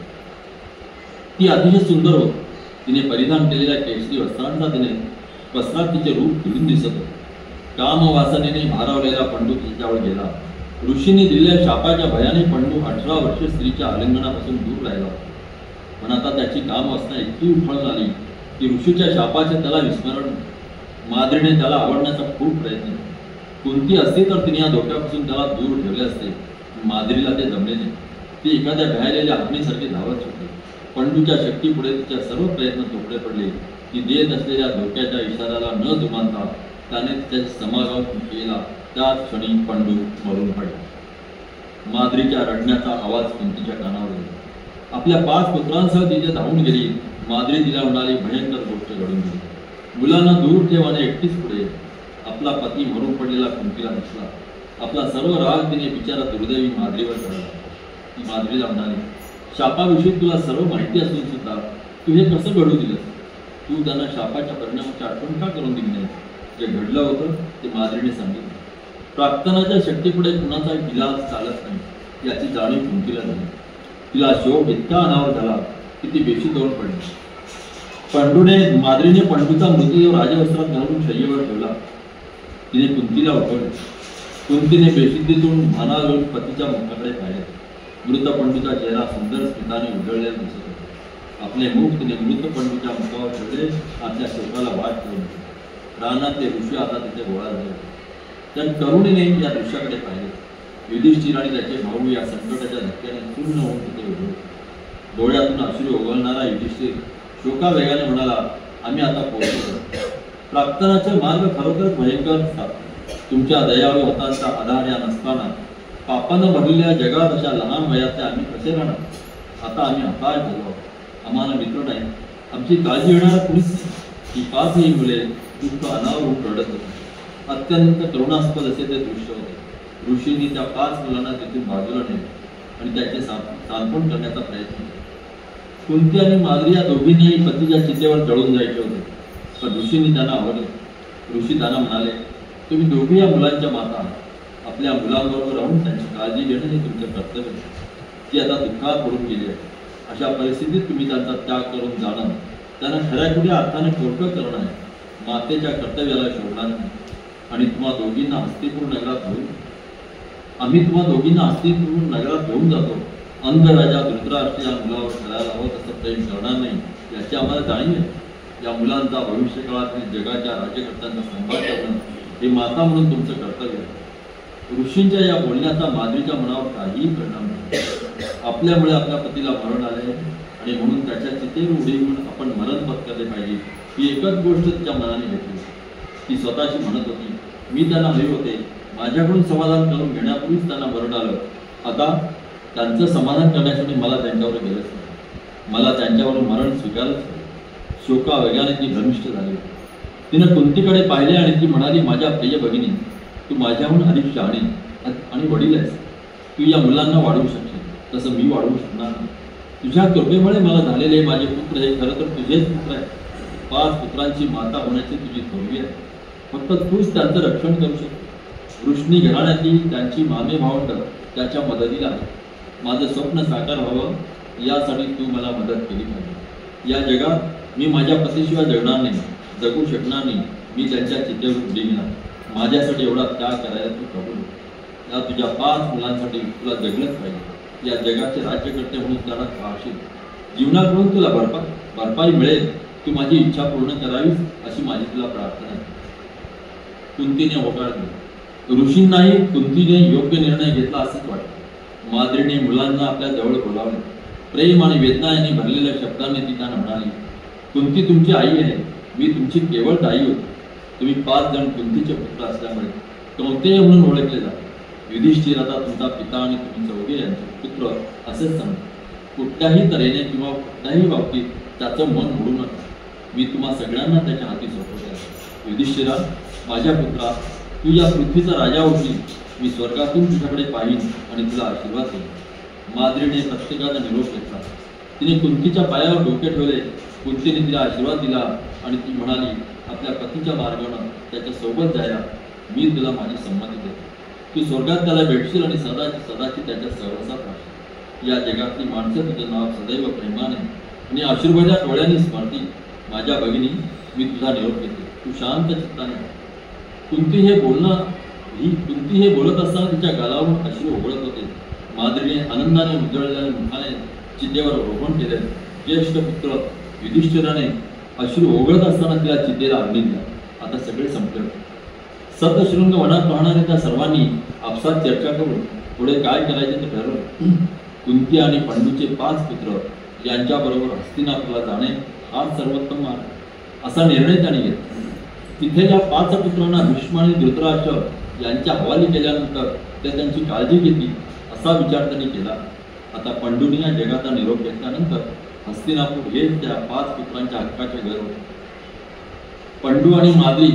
ती अतिशय सुंदर होती. तिने परिधान केलेल्या केशरी वस्त्रांचा वस्त्रात तिचे रूप खुलून दिसत होते. कामवासनेने भारावलेला पंडू तिच्यावर गेला. ऋषींनी दिलेल्या शापाच्या भयाने पंडू 18 वर्षे स्त्रीच्या आलिंगनापासून दूर राहिला. पण आता त्याची कामवासना इतकी उफळून आली की ऋषीच्या शापाचे त्याला विस्मरण. माद्रीने त्याला आवडण्याचा खूप प्रयत्न केला. कुंती असते तर तिने या धोक्यापासून त्याला दूर ठेवले असते. माद्रीला ते जमले नाही. ती एखाद्या भयालेल्या आत्मीसारखी धावत होती. पंडूच्या शक्तीपुढे तिच्या सर्व प्रयत्न तोकडे पडले. ती देत असलेल्या धोक्याच्या इशाऱ्याला न जुमानता त्याने त्याच्या समागावर केला. त्याच क्षणी पंडू मरून पडला. माद्रीच्या रडण्याचा आवाज कुंतीच्या कानावर गेला। आपल्या 5 पुत्रांसह तिथे धावून गेली। माद्री तिला म्हणाली, भयंकर गोष्ट घडून गेली। मुलांना दूर ठेवाने एकटीच पुढे। आपला पती मरून पडलेला कुंतीला दिसला। आपला सर्व राग तिने बिचारा दुर्दैवी माद्रीवर काढला। ती माद्रीला म्हणाली, शापाविषयी तुला सर्व माहिती असून सुद्धा तू हे कसं घडू दिलंस? तू त्यांना शापाच्या परिणामाची आठवण का करून दिली नाही? जे घडलं होतं ते माद्रीने सांगितलं। प्रार्थनाच्या शक्तीपुढे कुणाचा इलाज चालत नाही याची जाणीव कुंतीला झाली। तिला शोक इतका अनावर झाला की ती बेशुद्ध होऊन पडली। माद्रीने पंडूचा मृतदेह राजवस्त्रात घालून शय्येवर ठेवला। तिने कुंतीला उठवले। कुंतीने बेशुद्धीतून भानावरून पतीच्या मुखाकडे पाहिले। मृत पंडूचा चेहरा सुंदर स्मिताने उजळलेला दिसत होता। आपले मुख तिने मृत पंडूच्या मुखावर ठेवले। आपल्या शोकाला वाट ठेवून रानातले ऋषी आता तिथे गोळा झाले। त्या करुणीने या दृश्याकडे पाहिले। युधिष्ठिर आणि त्याचे भाऊ या संकटाच्या धक्क्याने पूर्ण होऊन तिथे उभे होते। डोळ्यातून अश्रू ओघळणारा युधिष्ठिर शोका वेगाने म्हणाला, आम्ही आता पोहोचलो। प्रार्थनाचे मार्ग खरोखरच भयंकर असतात। तुमच्या दयाळू हातांचा आधार या नसताना पापानं भरलेल्या जगात अशा लहान वयाचे आम्ही कसे राहणार? आता आम्ही हताश झालो आहोत। आम्हाला मित्र नाही, आमची काळजी घेणारा कुणीच नाही। ही 5ही मुले दुःख अनावरून रडत होती। अत्यंत करुणास्पद असे ते दृश्य होते। ऋषींनी त्या 5 मुलांना तिथून बाजूला नेले आणि त्याचे सांत्वन करण्याचा प्रयत्न केला। कुंती आणि माद्री या दोघींनाही पतीच्या चितेवर जळून जायचे होते, पण ऋषींनी त्यांना आवडले। ऋषी त्यांना म्हणाले, तुम्ही दोघी या मुलांच्या माता आहात। आपल्या मुलांबरोबर राहून त्यांची काळजी घेणं हे तुमचं कर्तव्य आहे। ती आता दुःखात पडून गेली आहे। अशा परिस्थितीत तुम्ही त्यांचा त्याग करून जाणं त्यांना खऱ्या अर्थाने पोरकं करणं आहे। मातेच्या कर्तव्याला शोभणार नाही। आणि तुम्हा दोघींना हस्तिपूर नगरात घेऊन नगरात घेऊन जातो। अंधराजा धृतराष्ट्र या मुलावर करायला हवं तसं प्रेम करणार नाही याची आम्हाला जाणीव आहे। या मुलांचा भविष्यकाळातील जगाच्या राज्यकर्त्यांचा संभाळ करणं हे माता म्हणून तुमचं कर्तव्य आहे। ऋषींच्या या बोलण्याचा माद्रीच्या मनावर काहीही परिणाम नाही। आपल्यामुळे आपल्या पतीला मरण आले आणि म्हणून त्याच्या चितेवर उडी घेऊन आपण मरण पत्करले पाहिजे ही एकच गोष्ट तिच्या मनाने घेतली। ती स्वतःशी म्हणत होती, मी त्यांना हवे होते, माझ्याकडून समाधान करून घेण्यापूर्वीच त्यांना मरण आलं। आता त्यांचं समाधान करण्यासाठी मला त्यांच्यावर गरज नाही। मला त्यांच्यावरून मरण स्वीकारच नाही। शोका वेगाने ती भ्रमिष्ठ झाली। तिने कुंतीकडे पाहिले आणि ती म्हणाली, माझ्या प्रिय भगिनी, तू माझ्याहून अधिक शहाणी आणि वडील आहेस। तू या मुलांना वाढवू शकशील, तसं मी वाढवू शकणार नाही। तुझ्या कृपेमुळे मला झालेले माझे पुत्र हे खरं तर तुझेच पुत्र आहेत। 5 पुत्रांची माता होण्याची तुझी थोरवी आहे। फक्त तूच त्यांचं रक्षण करू शकतो। वृष्णी घराण्यातली त्यांची मामे भावंड त्याच्या मदतीला आहे। माझं स्वप्न साकार व्हावं यासाठी तू मला मदत केली पाहिजे। या जगात मी माझ्या पतीशिवाय जगणार नाही, जगू शकणार नाही। मी त्यांच्या चितेवर उडी घेणार। माझ्यासाठी एवढा त्याग करायला तू कबूल हो। या तुझ्या 5 मुलांसाठी तुला जगलंच पाहिजे। या जगाचे राज्यकर्ते म्हणून त्यांना पाहशील। जीवनाकडून तुला भरपाई मिळेल। तू माझी इच्छा पूर्ण करावीस अशी माझी तुला प्रार्थना आहे। कुंतीने होकार दिला। ऋषींनाही कुंतीने योग्य निर्णय घेतला असंच वाटतं। माद्रीने मुलांना आपल्या जवळ बोलावले। प्रेम आणि वेदना यांनी भरलेल्या शब्दांनी ती त्यांना म्हणाली, कुंती तुमची आई आहे, मी तुमची केवळ ताई होती। तुम्ही 5 जण कुंतीचे पुत्र असल्यामुळे कौंतेय म्हणून ओळखले जातात। युधिष्ठिर आता तुमचा पिता आणि तुम्ही चौघे यांचे पुत्र असेच समजा। कुठल्याही तऱ्हेने किंवा कुठल्याही बाबतीत त्याचं मन मोडू नका। मी तुम्हा सगळ्यांना त्याच्या हाती सोपवले आहे। युधिष्ठिरा, माझ्या पुत्रा, तू या पृथ्वीचा राजा होशील। मी स्वर्गातून तुझ्याकडे पाहीन आणि तुला आशीर्वाद देईन। माद्रीने प्रत्येकाचा निरोप घेतला। तिने कुंतीच्या पायावर डोके ठेवले। कुंतीने तिला आशीर्वाद दिला आणि ती म्हणाली, आपल्या पतीच्या मार्गाने त्याच्या सोबत जायला मी तुला माझी संमती देते। तू स्वर्गात त्याला भेटशील आणि सदाची त्याच्या सहवासात राहशील। या जगातली माणसं तुझं नाव सदैव प्रेमाने आणि आशीर्वादाच्या डोळ्यांनी स्मरतील। माझ्या भगिनी, मी तुझा निरोप घेते। तू शांत चित्ताने। कुंती हे बोलत असताना तिच्या गालावरून अश्रू ओघळत होते। माद्रीने आनंदाने उजळलेल्या मुखाने चितेवर रोपण केले। ज्येष्ठ पुत्र युधिष्ठिराने अश्रू ओघळत असताना तिला चितेला अग्नी दिला। आता सगळे संपले। सतशृंग वनात राहणाऱ्या त्या सर्वांनी आपसात चर्चा करून पुढे काय करायचे ते ठरवले। कुंती आणि पंडूचे 5 पुत्र यांच्याबरोबर हस्तिनापुराला जाणे हाच सर्वोत्तम मार्ग असा निर्णय त्यांनी घेतला। तिथे या 5 पुत्रांना भीष्म आणि धृतराष्ट्र यांच्या हवाली केल्यानंतर ते त्यांची काळजी घेतील असा असा विचार त्यांनी केला. आता पंडूने या जगाचा निरोप घेतल्यानंतर हस्तिनापूर हेच त्या 5 पुत्रांच्या हक्काचे घर होते. पंडू आणि माद्री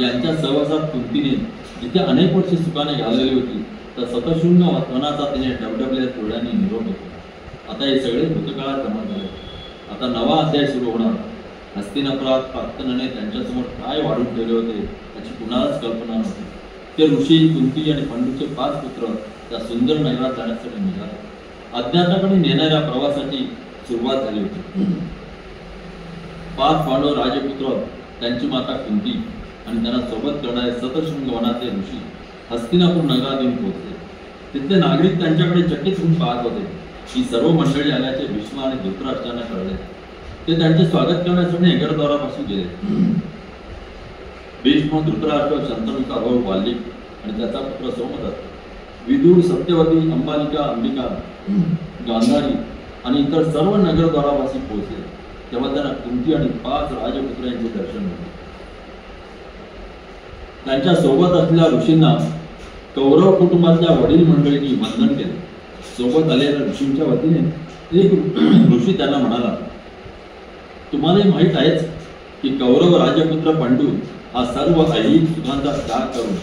यांच्या सहवासात कुंतीने जिथे अनेक वर्षे सुखाने घालवली होती तर सतशृंग वनाचा तिने डबडबल्या डोळ्यांनी निरोप घेतला. आता हे सगळे भूतकाळात जमा झाले. आता नवा अध्याय सुरू होणार. हस्तिनापुरात प्राक्तनाने त्यांच्यासमोर काय वाढून ठेवले होते याची कुणालाच कल्पना नव्हती. ते ऋषी, कुंती आणि पंडूचे 5 पुत्र त्या सुंदर नगरात जाण्यासाठी निघाले. अज्ञाताकडे नेणाऱ्या प्रवासाची सुरुवात झाली होती. 5 पांडव राजपुत्र, त्यांची माता कुंती आणि त्यांना सोबत करणारे सतशृंग वनाचे ऋषी हस्तिनापूर नगरात येऊन पोहोचले. तिथले नागरिक त्यांच्याकडे चकित होऊन पाहत होते. ही सर्व मंडळी आल्याचे भीष्म आणि धृतराष्ट्रांना कळले. ते त्यांचे स्वागत करण्यासाठी नगरद्वारापासून गेले. भीष्म, धृतराष्ट्र, शंतनुचा भाऊ बाल्य आणि त्याचा पुत्र सोमदत्त, विदुर, सत्यवती, अंबालिका, अंबिका, गांधारी आणि इतर सर्व नगरद्वारापाशी पोहोचले. तेव्हा त्यांना कुंती आणि 5 राजपुत्रांचे दर्शन झाले. त्यांच्या सोबत असलेल्या ऋषींना कौरव कुटुंबातल्या वडील मंडळींनी वंदन केले. सोबत आलेल्या ऋषींच्या वतीने एक ऋषी त्यांना म्हणाला, तुम्हाला माहीत आहेच की कौरव राजपुत्र पंडू हा सर्व ऐहिक सुखांचा त्याग करून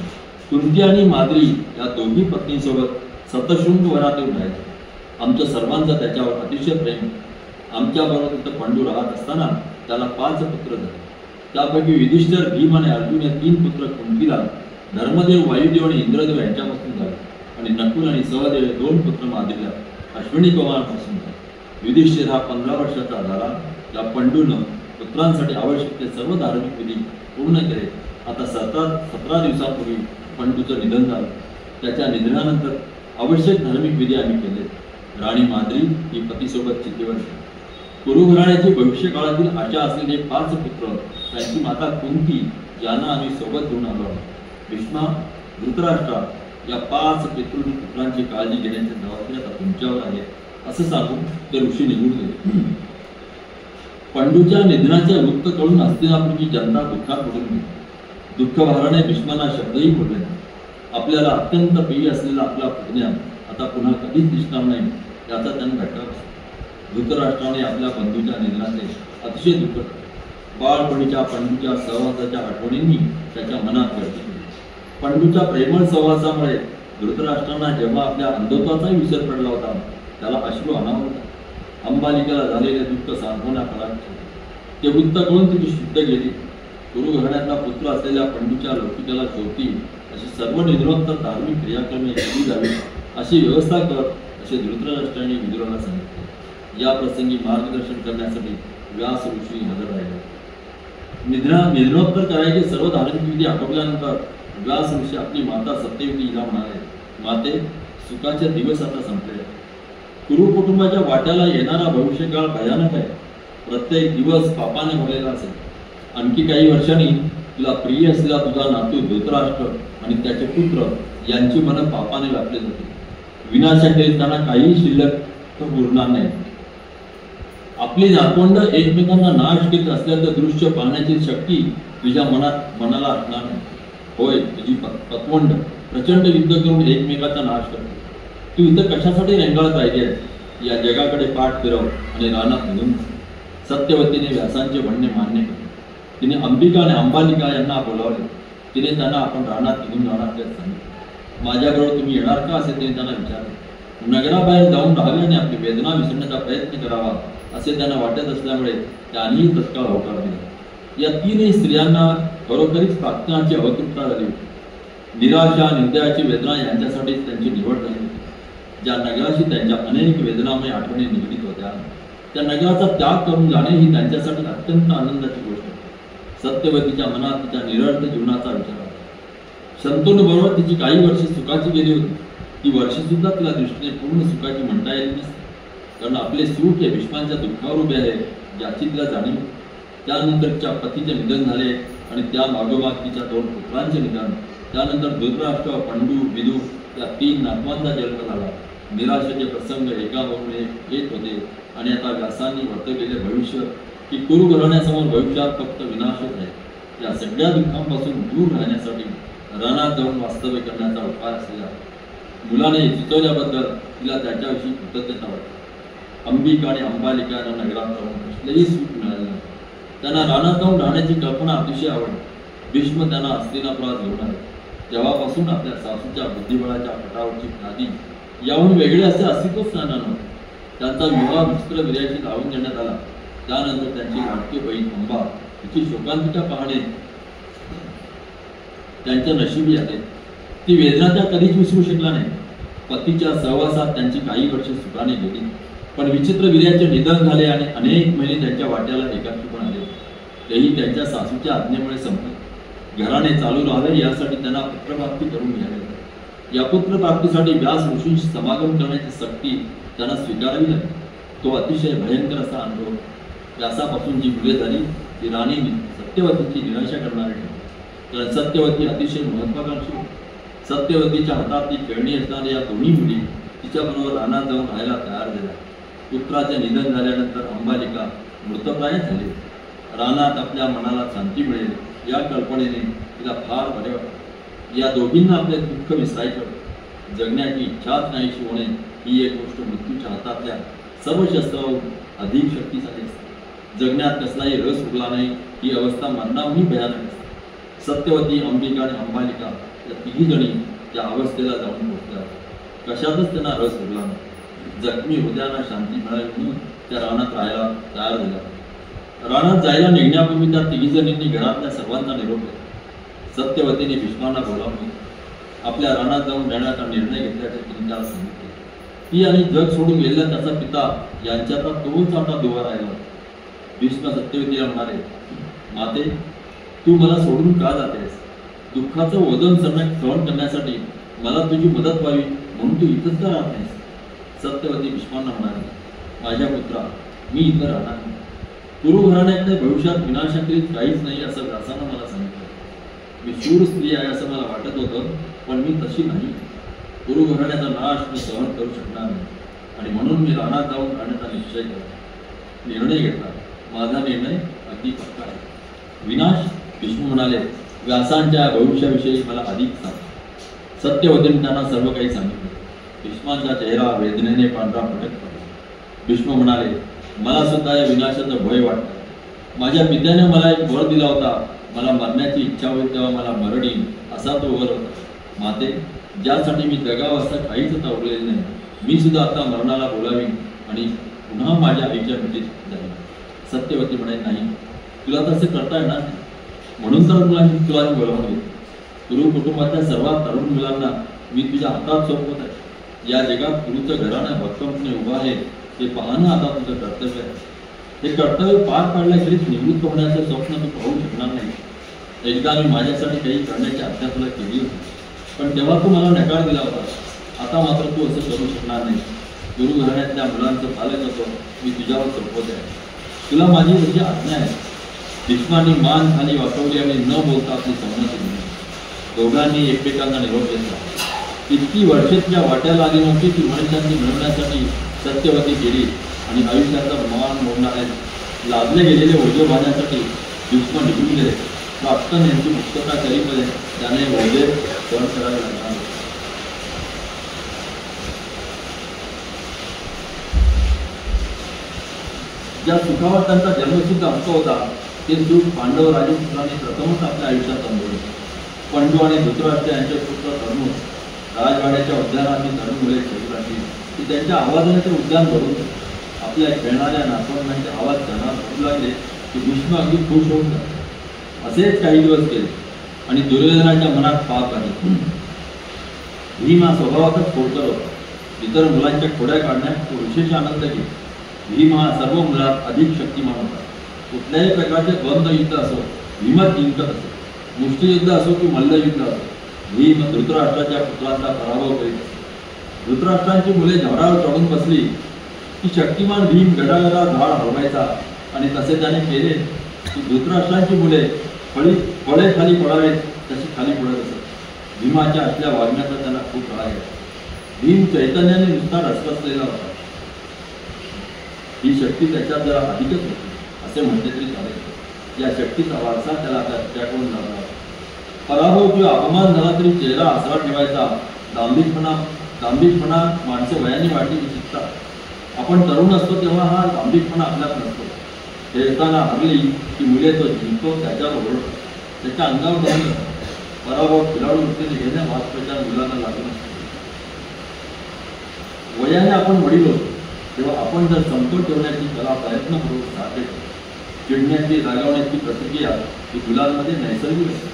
कुंती आणि माद्री या दोन्ही पत्नीसोबत सतशृंग वनात येऊन राहायचा. आमच्या सर्वांचा त्याच्यावर अतिशय प्रेम. आमच्याबरोबर तिथं पंडू राहत असताना त्याला 5 पुत्र झाले. त्यापैकी युधिष्ठिर, भीम आणि अर्जुन या 3 पुत्र कुंतीला धर्मदेव, वायुदेव आणि इंद्रदेव यांच्यापासून झाले आणि नकुल आणि सहदेव 2 पुत्र माद्रीला अश्विनी कुमारांपासून झाले. युधिष्ठिर हा 15 वर्षाचा झाला. या पंडूनं पुत्रांसाठी आवश्यक ते सर्व धार्मिक विधी पूर्ण केले. आता 17 दिवसांपूर्वी पंडूचं निधन झालं. त्याच्या निधनानंतर आवश्यक धार्मिक विधी आम्ही केले. राणी माद्री ही पतीसोबत चितेवर गेली. कुरु घराण्याची भविष्यकाळातील आशा असलेले 5 पुत्र, त्यांची माता कुंती यांना आम्ही सोबत घेऊन आलो आहोत. भीष्मा, धृतराष्ट्रा, या 5 पुत्रांची काळजी घेण्याची जबाबदारी आता तुमच्यावर आहे असं सांगून ते ऋषी निघून गेले. पंडूच्या निधनाचे वृत्त कळून हस्तिनापूरची जनता दुःखात बुडून गेली. दुःखभाराने भीष्मांना शब्दही बोलले. आपल्याला अत्यंत प्रिय असलेला आपला पुतण्या आता पुन्हा कधीच दिसणार नाही याचा त्यांना धक्का बसला. धृतराष्ट्राने आपल्या बंधूच्या निधनाचे अतिशय दुःख. बाळपणीच्या पंडूच्या सहवासाच्या आठवणींनी त्याच्या मनात गर्दी केली. पंडूच्या प्रेमळ सहवासामुळे धृतराष्ट्रांना जेव्हा आपल्या अंधत्वाचाही विसर पडला होता त्याला अश्रू आणावा होता. अंबालिकेला झालेले दुःख सांगण्यात ते वृत्त कळून तिची शुद्ध गेली. कुरु घराण्यातला पुत्र असलेल्या पंडूच्या लौकिकाला शोधतील अशी सर्व निधनोत्तर धार्मिक क्रियाक्रमे केली जावी अशी व्यवस्था कर असे धृतराष्ट्रांनी विदुराला सांगितले. या प्रसंगी मार्गदर्शन करण्यासाठी व्यास ऋषी हजर राहिले. निधनोत्तर करायचे सर्व धार्मिक विधी आटोपल्यानंतर व्यास ऋषी आपली माता सत्यवती हिला म्हणाले, माते, सुखाचे दिवस आता संपले. कुरु कुटुंबाच्या वाट्याला येणारा भविष्यकाळ भयानक आहे. प्रत्येक दिवस पापाने भरलेला असेल. आणखी काही वर्षांनी तुला प्रिय असलेला तुझा नातू धृतराष्ट्र आणि त्याचे पुत्र यांची मन पापाने व्यापले जातील. विनाशाखेरीज त्यांना काही शिल्लक उरणार नाही. आपली नातवंड एकमेकांना नाश करीत असल्याचं दृश्य पाहण्याची शक्ती तुझ्या मनाला असणार नाही. होय, तुझी पतवंड प्रचंड युद्ध करून एकमेकाचा नाश करते. तू इथं कशासाठी रेंगाळत राहिली आहेस? या जगाकडे पाठ फिरव आणि रानात निघून. सत्यवतीने व्यासांचे म्हणणे मान्य केले. तिने अंबिका आणि अंबालिका यांना बोलावले. तिने त्यांना आपण रानात निघून जाणार ते सांगितले. माझ्याबरोबर तुम्ही येणार का असे तिने त्यांना विचारले. नगराबाहेर जाऊन राहावे आणि आपली वेदना विसरण्याचा प्रयत्न करावा असे त्यांना वाटत असल्यामुळे त्यांनीही तत्काळ होकार दिला. या 3 स्त्रियांना खरोखरीच प्रार्थनाची अवतृप्तता झाली होती. निराशा, निंद्याची वेदना यांच्यासाठीच त्यांची निवड झाली होती. ज्या नगराशी त्यांच्या अनेक वेदनामय आठवणी निगडीत होत्या त्या नगराचा त्याग करून जाणे ही त्यांच्यासाठी अत्यंत आनंदाची गोष्ट होती. सत्यवतीच्या मनात तिच्या निरर्थ जीवनाचा विचार होता. शंतनूबरोबर तिची काही वर्षे सुखाची गेली होती. ती वर्षे सुद्धा तिला दृष्टीने पूर्ण सुखाची म्हणता येईल नसते. कारण आपले सुख हे भीष्मांच्या दुःखावर उभे आहे याची तिला जाणीव. त्यानंतर तिच्या पतीचे निधन झाले आणि त्या मागोमाग तिच्या 2 पुत्रांचे निधन. त्यानंतर धृतराष्ट्र, पंडू, विदुर या 3 नातवांचा जन्म झाला. निराशेचे प्रसंग एकामागून येत होते आणि आता व्यासांनी वर्तवलेले भविष्य की कुरु घराण्यासमोर भविष्यात फक्त विनाशच आहे. या सगळ्या दुःखांपासून दूर राहण्यासाठी रणात जाऊन वास्तव्य करण्याचा उपाय असलेला मुलाने सुचवल्याबद्दल तिला त्याच्याविषयी कृतज्ञता वाटते. अंबिका आणि अंबालिकांना नगरात राहून कसलेही सुख मिळाले नाही. त्यांना रानात जाऊन राहण्याची कल्पना अतिशय आवडते. भीष्म त्यांना हस्तिनापुरात घेऊन आले. तेव्हापासून आपल्या सासूच्या बुद्धिबळाच्या पटावरची नादी याहून वेगळे असे अस्तित्वच राहणार नव्हते. त्यांचा विवाह मित्रवीर्याशी लावून देण्यात आला. त्यानंतर त्यांची लाडकी बहीण अंबा तिची शोकांतिका पाहणे त्यांच्या नशिबी आले. ती वेदना त्या कधीच विसरू शकला नाही. पतीच्या सहवासात त्यांची काही वर्षे सुखाने गेली, पण विचित्र वीर्याचे निधन झाले आणि अनेक महिने त्यांच्या वाट्याला एकाकीपण आले. तेही त्यांच्या सासूच्या आज्ञेमुळे संपले. घराने चालू राहावे यासाठी त्यांना पुत्रप्राप्ती करून घ्यावी. या पुत्रप्राप्तीसाठी व्यास ऋषींशी समागम करण्याची सक्ती त्यांना स्वीकारावी लागली. तो अतिशय भयंकर असा अनुभव. व्यासापासून जी मुले झाली ती राणी सत्यवतीची निराशा करणारी ठरली. कारण सत्यवती अतिशय महत्वाकांक्षी. सत्यवतीच्या हातात ती खेळणी असणाऱ्या या दोन्ही मुली तिच्याबरोबर रानात जाऊन राहायला तयार झाल्या. पुत्राचे निधन झाल्यानंतर अंबालिका मृतप्राय झाली. रानात आपल्या मनाला शांती मिळेल या कल्पनेने तिला फार बरे वाटते. या दोघींना आपले दुःख विसरायचे होते. जगण्याची इच्छाच नाहीशी होणे ही एक गोष्ट मृत्यूच्या हातातल्या सर्व शस्त्राहून अधिक शक्तिशाली असते. जगण्यात कसलाही रस उरला नाही ही अवस्था मरणाहूनही भयानक असते. सत्यवती, अंबिका आणि अंबालिका या तिघी जणी त्या अवस्थेला जाऊन पोहोचल्या. कशातच त्यांना रस उरला नाही. जखमी हृदयाला शांती मिळावी म्हणून त्या रानात राहायला तयार झाल्या. रानात जायला निघण्यापूर्वी त्या तिघी जणींनी घरातल्या सर्वांचा निरोप दिला. सत्यवतीने भीष्मांना बोलावून आपल्या रानात जाऊन राहण्याचा निर्णय घेतल्याचे तिने त्याला सांगितले. ती आणि जग सोडून गेलेला त्याचा पिता यांच्याचा तोच आता दुवा राहिला. भीष्म सत्यवतीला म्हणाले, माते, तू मला सोडून का जातेस? दुःखाचं वजन सहन करण्यासाठी मला तुझी मदत व्हावी म्हणून तू इथंच का राहत नाहीस? सत्यवती भीष्मांना म्हणाली, माझ्या पुत्रा, मी इथं राहणार नाही. कुरु घराण्याच्या भविष्यात विनाशाकरीत काहीच नाही असं व्यासानं मला सांगितलं. मी शूर स्त्री आहे असं मला वाटत होतं, पण मी तशी नाही. कुरु घराण्याचा नाश मी सहन करू शकणार नाही आणि म्हणून मी रानात जाऊन राहण्याचा निश्चय केला, निर्णय घेतला. माझा निर्णय अगदी पक्का आहे. विनाश? भीष्म म्हणाले, व्यासांच्या भविष्याविषयी मला अधिक सांग. सत्यवतीने त्यांना सर्व काही सांगितले. भीष्मांचा चेहरा वेदनेने पांढरा फटक पडला. भीष्म म्हणाले, मला सुद्धा या विनाशाचं भय वाटतं. माझ्या पित्याने मला एक वर दिला होता. मला मरण्याची इच्छा होईल तेव्हा मला मरण येईल असा तो वर होता. माते, ज्यासाठी मी जगावं असं काहीच आता उरलेलं नाही. मी सुद्धा आता मरणाला बोलावी आणि पुन्हा माझ्या आईच्या भेटीत जाईल. सत्यवती म्हणे, नाही, तुला तसे करता येणार नाही. म्हणून तर तुला बोलावून घेतो. कुरु कुटुंबाच्या सर्वात तरुण मुलांना मी तुझ्या हातात सोपवत आहे. या जगात कुरुचं घराणं भक्कमपणे उभं आहे हे पाहणं आता तुझं कर्तव्य आहे. हे कर्तव्य पार पाडल्याखेरीज निवृत्त होण्याचं स्वप्न तू पाहू शकणार नाही. एकदा मी माझ्यासाठी काही करण्याची आज्ञा तुला केली होती, पण तेव्हा तू मला नकार दिला होता. आता मात्र तू असं करू शकणार नाही. गुरु घराण्यातल्या मुलांचं पालक होतो मी तुझ्यावर सोपवत आहे. तुला माझी म्हणजे आज्ञा आहे. भीष्मांनी मान खाली वाकवली आणि न बोलता आपली संमती दिली. दोघांनी एकमेकांना निरोप घेतला. इतकी वर्षे त्या वाट्याला आली नव्हती की मनुष्यांनी मिळवण्यासाठी सत्यवती गेली आणि आयुष्याचा मान मोडणारे लादले गेलेले ओझे वाहण्यासाठी भीष्म निघून गेले. प्राप्तन यांची मुक्तता करीपर्यंत त्याने ओझे सहन करावे लागणार. ज्या सुखावर त्यांचा जन्मसिद्ध हक्क होता ते सुख पांडव राजपुत्रांनी प्रथमच आपल्या आयुष्यात अनुभवले. पंडू आणि धृतराष्ट्र यांचे पुत्र धर्मूस राजवाड्याच्या उद्यानाची तरुण मुले खेळू लागली की त्यांच्या आवाजाने ते उद्यान भरून आपल्या खेळणाऱ्या नातवंडांचे आवाज त्यांना भरू लागले की भीष्म अगदी खुश होऊन जाते. असेच काही दिवस गेले आणि दुर्योधनाच्या मनात पाप आली. भीम हा स्वभावातच खोडकर होता. इतर मुलांच्या खोड्या काढण्यात तो विशेष आनंद घेत. भीम हा सर्व मुलात अधिक शक्तिमान होता. कुठल्याही प्रकारचे द्वंद्व युद्ध असो भीमच जिंकत असो. मुष्टियुद्ध असो की मल्लयुद्ध असो भीम धृतराष्ट्राच्या पुत्रांचा पराभव करीत असतो. धृतराष्ट्रांची मुले झाडावर चढून बसली की शक्तिमान भीम गडागडा झाड हलवायचा आणि तसे त्याने केले की धृतराष्ट्रांची मुले फळे खाली पडावेत तशी खाली पडत असत. भीमाच्या असल्या वागण्याचा त्यांना खूप राग आहे. भीम चैतन्याने नुसता रसरसलेला होता. ही शक्ती त्याच्यात जरा अधिकच होती असे म्हणते तरी चालेल. या शक्तीचा वारसा त्याला त्याच्याकडून लागला. पराभव किंवा अपमान झाला तरी चेहरा आसरा ठेवायचा, दांभिकपणा दांभिकपणा माणसं वयाने वाढली शिकतात. आपण तरुण असतो तेव्हा हा दांभिकपणा आपल्यात नसतो. खेळताना हरली की मुले तो जिंकतो, त्याच्याबरोबर त्याच्या अंगावर जाऊन पराभव खिलाडू वृत्तीने घेण्या वाचपाच्या मुलांना लागून असतो. वयाने आपण वडील होतो तेव्हा आपण जर समतोल ठेवण्याची कला प्रयत्नपूर्वक साधते, चिडण्याची रागावण्याची प्रतिक्रिया ही मुलांमध्ये नैसर्गिक असते.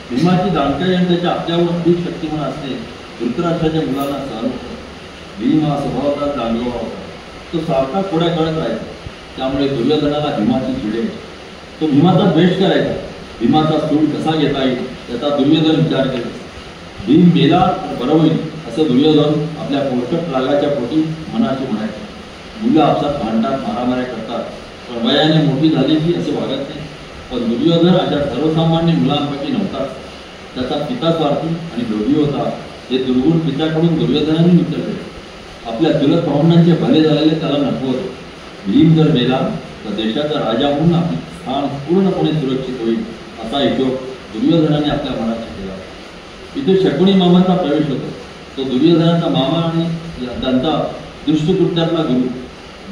भीमाची जाणकारी आणि त्याच्या आपल्यावर अधिक शक्तिमान असणे धृतराष्ट्राच्या मुलांना सहन होतं. भीम हा स्वभावाचा जाणगावा होता. तो सारखा खोड्या कळत राहायचा. त्यामुळे दुर्योधनाला भीमाची चिडे. तो भीमाचा द्वेष करायचा. भीमाचा सूड कसा घेता येईल त्याचा दुर्योधन विचार केला. भीम मेला तर बरं होईल असं दुर्योधन आपल्या पोषक रागाच्या पोटी मनाशी म्हणायचं. मुलं आपसात भांडतात, मारामाऱ्या करतात, पण वयाने मोठी झाली की असे वागत नाही. पण दुर्योधन अशा सर्वसामान्य मुलांपैकी नव्हताच. त्याचा पिता स्वार्थी आणि लोभी होता. हे दुर्गुण पित्याकडून दुर्योधनाने मिळवले. आपल्या चुलत भावनांचे भले झालेले त्याला नको होते. भीम जर मेला तर देशाचा राजा म्हणून आपले स्थान पूर्णपणे सुरक्षित होईल असा हिशोब दुर्योधनाने आपल्या मनात केला. इथे शकुनी मामांचा प्रवेश होतो. तो दुर्योधनाचा मामा आणि त्यांचा दुष्टकृत्यातला गुरु.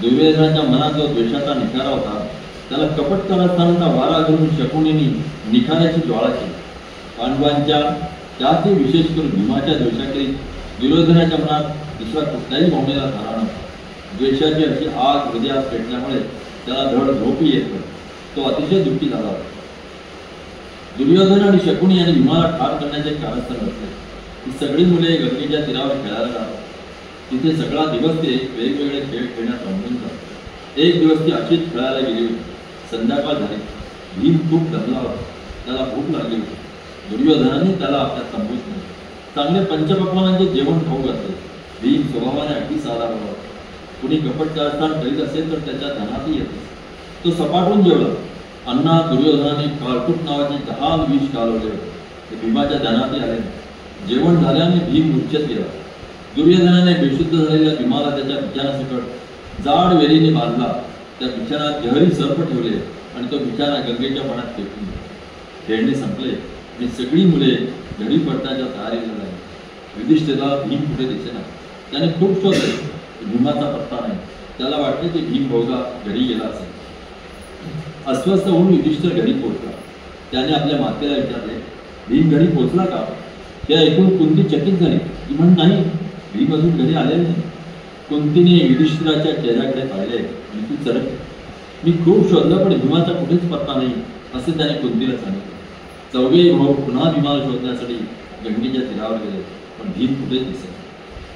दुर्योधनाच्या मनात जो द्वेषाचा निखारा होता त्याला कपट कारस्थानाचा वारा घालून शकुनीने निखाऱ्याची ज्वाळा केली. पांडवांच्या त्यातही विशेष करून भीमाच्या द्वेषाकडे दुर्योधनाच्या मनात दुसरा कुठल्याही भावनेला धारा नव्हता. द्वेषाची अशी आग हृदयात पेटल्यामुळे त्याला धड झोपही येत नाही. तो अतिशय दुःखी झाला होता. दुर्योधन आणि शकुनी यांनी भीमाला ठार करण्याचे कारस्थान असले. ही सगळी मुले गंगेच्या तीरावर खेळायला जातात. तिथे सगळा दिवस ते वेगवेगळे खेळ खेळण्यात रमून जातात. एक दिवस ती अशीच खेळायला गेली होती. संध्याकाळ झाली. भीम खूप दमला होता. त्याला भूक लागली होती. दुर्योधनाने त्याला आपल्या तंबूत नेले. चांगले पंचपक्वानांचे जेवण खाऊ घातले. भीम स्वभावाने अगदी साधा होता. कुणी कपट कारस्थान करीत असेल तर त्याच्या धनातही येते. तो सपाटून जेवला. अन्नात दुर्योधनाने काळकूट नावाचे 10 विष कालवले होते. ते भीमाच्या ध्यानातही आले नाही. जेवण झाल्याने भीम मूर्छेत गेला. दुर्योधनाने बेशुद्ध झालेल्या भीमाला त्याच्या बिछाण्यासकट जाड वेलीने बांधला. त्या बिछाण्यात जहरी सर्प ठेवले आणि तो बिछाना गंगेच्या पाण्यात फेकून दिला. खेळणे संपले आणि सगळी मुले घरी पडण्याच्या तयारीला लागली. युधिष्ठिराला भीम कुठे दिसेना. त्याने खूप शोधले. भीमाचा पत्ता नाही. त्याला वाटले की भीम बहुधा घरी गेला असेल. अस्वस्थ होऊन युधिष्ठिर घरी पोहोचला. त्याने आपल्या मातेला विचारले, भीम घरी पोहोचला का? ते ऐकून कुंती चकित झाली. ती म्हण नाही, भीम अजून घरी आलेले नाही. कुंतीने युधिष्ठिराच्या चेहऱ्याकडे पाहिले आणि ती चरकली. मी खूप शोधलं पण भीमाचा कुठेच पत्ता नाही असे त्याने कुंतीला सांगितले. चौघे भाऊ पुन्हा भीमाला शोधण्यासाठी गंगेच्या तीरावर गेले, पण भीम कुठेच दिसेल.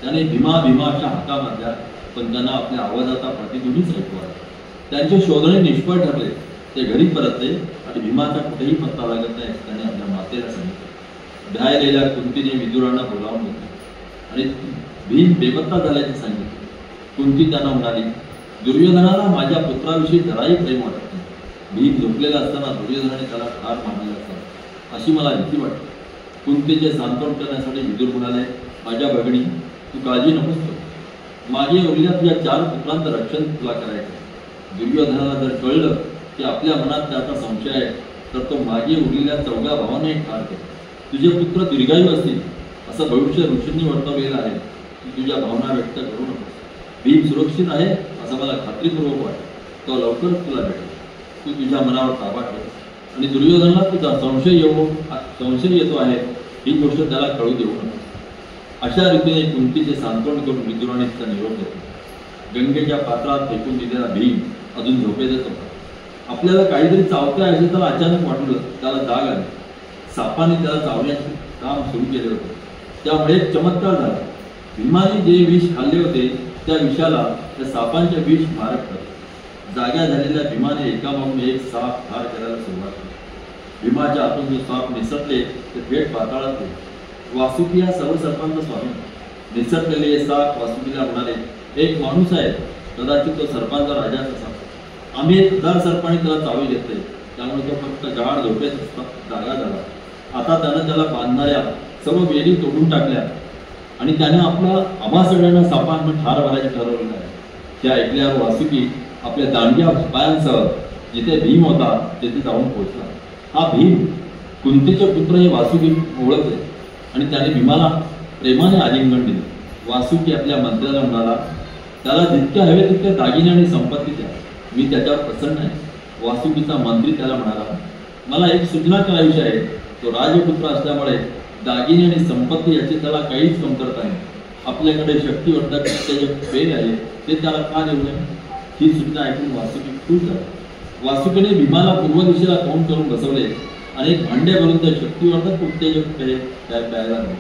त्याने भीमा भीमा अशा हाका मारल्या, पण त्यांना आपल्या आवाजाचा प्रतिध्वनीच ऐकू आला. त्यांचे शोधणे निष्फळ ठरले. ते घरी परतले आणि भीमाचा कुठेही पत्ता लागत नाही त्याने आपल्या मातेला सांगितले. भ्यायलेल्या कुंतीने विदुरांना बोलावून घेतले आणि भीम बेपत्ता झाल्याचे सांगितले. कुंती त्यांना म्हणाली, दुर्योधनाला माझ्या पुत्राविषयी जराही प्रेम वाटत नाही. भीम झोपलेला असताना दुर्योधनाने त्याला ठार मारलेला असता अशी मला भीती वाटते. कुंतीचे सांत्वन करण्यासाठी विदुर म्हणाले, माझ्या भगिनी तू काळजी नकोस करू. मागे उरलेल्या तुझ्या 4 पुत्रांचं रक्षण तुला करायचं. दुर्योधनाला जर कळलं की आपल्या मनात त्याचा संशय आहे तर तो मागे उरलेल्या 4 भावांनाही ठार कर. तुझे पुत्र दीर्घायू असतील असं भविष्य ऋषींनी वर्तवलेलं आहे. तू तुझ्या भावना व्यक्त करू नकोस. भीम सुरक्षित आहे असं मला खात्रीपूर्वक वाटतं. तो लवकरच तुला भेटेल. तू तुझ्या मनावर ताबा ठेव आणि दुर्योधनाला तुझा संशय येतो आहे ही गोष्ट त्याला कळू देऊ नकोस. अशा रीतीने कुंतीचे सांत्वन करून विदुराने तिचा निरोप घेतला. गंगेच्या पात्रात फेकून दिलेला भीम अजून झोपेतच होता. आपल्याला काहीतरी चावते असे त्याला अचानक वाटलं. त्याला जाग आली. सापाने त्याला चावण्याचे काम सुरू केले होते. त्यामुळे एक चमत्कार झाला. भीमाने जे विष खाल्ले होते त्या विषाला त्या सापांचे विष मारक करते. जाग्या झालेल्या भीमाने एकामागून एक साप ठार करायला सुरुवात केली. भीमाच्या आतून जो साप निसटले ते थेट पाताळात गेले. वासुकी हा सर्व सर्पांचा स्वामी. निसटलेले हे साप वासुकीला म्हणाले, एक माणूस आहे, कदाचित तो सर्पांचा राजाच असा. आम्ही 1000 सर्पांनी त्याला चावी घेतले, त्यामुळे तो फक्त गाढ झोपेत जागा झाला. आता त्यानं त्याला बांधणाऱ्या सर्व वेली तोडून टाकल्या आणि त्याने आपला आम्हा सगळ्यांना सापांना ठार मारायचे ठरवलेलं आहे. त्या ऐकल्यावर वासुकी आपल्या दांडग्या पायांसह जिथे भीम होता तिथे जाऊन पोहोचला. हा भीम कुंतीचे पुत्र हे वासुकी ओळखले आणि त्याने भीमाला प्रेमाने आलिंगन दिले. वासुकी आपल्या मंत्र्याला म्हणाला, त्याला जितके हवे तितके दागिने आणि संपत्ती द्या, मी त्याच्यावर प्रसन्न आहे. वासुकीचा मंत्री त्याला म्हणाला, मला एक सूचना करायची आहे. तो राजपुत्र असल्यामुळे दागिने आणि संपत्ती याची त्याला काहीच कमतरता नाही. आपल्याकडे शक्तिवर्धक उत्तेजक पेय आहे, ते त्याला का देऊ नये? ही सूचना ऐकून वासुकी खुश झाला. वासुकीने भीमाला पूर्व दिशेला तोंड करून बसवले आणि एक भांडे भरून ते शक्तिवर्धक उत्तेजक पेय त्या प्यायला लागले.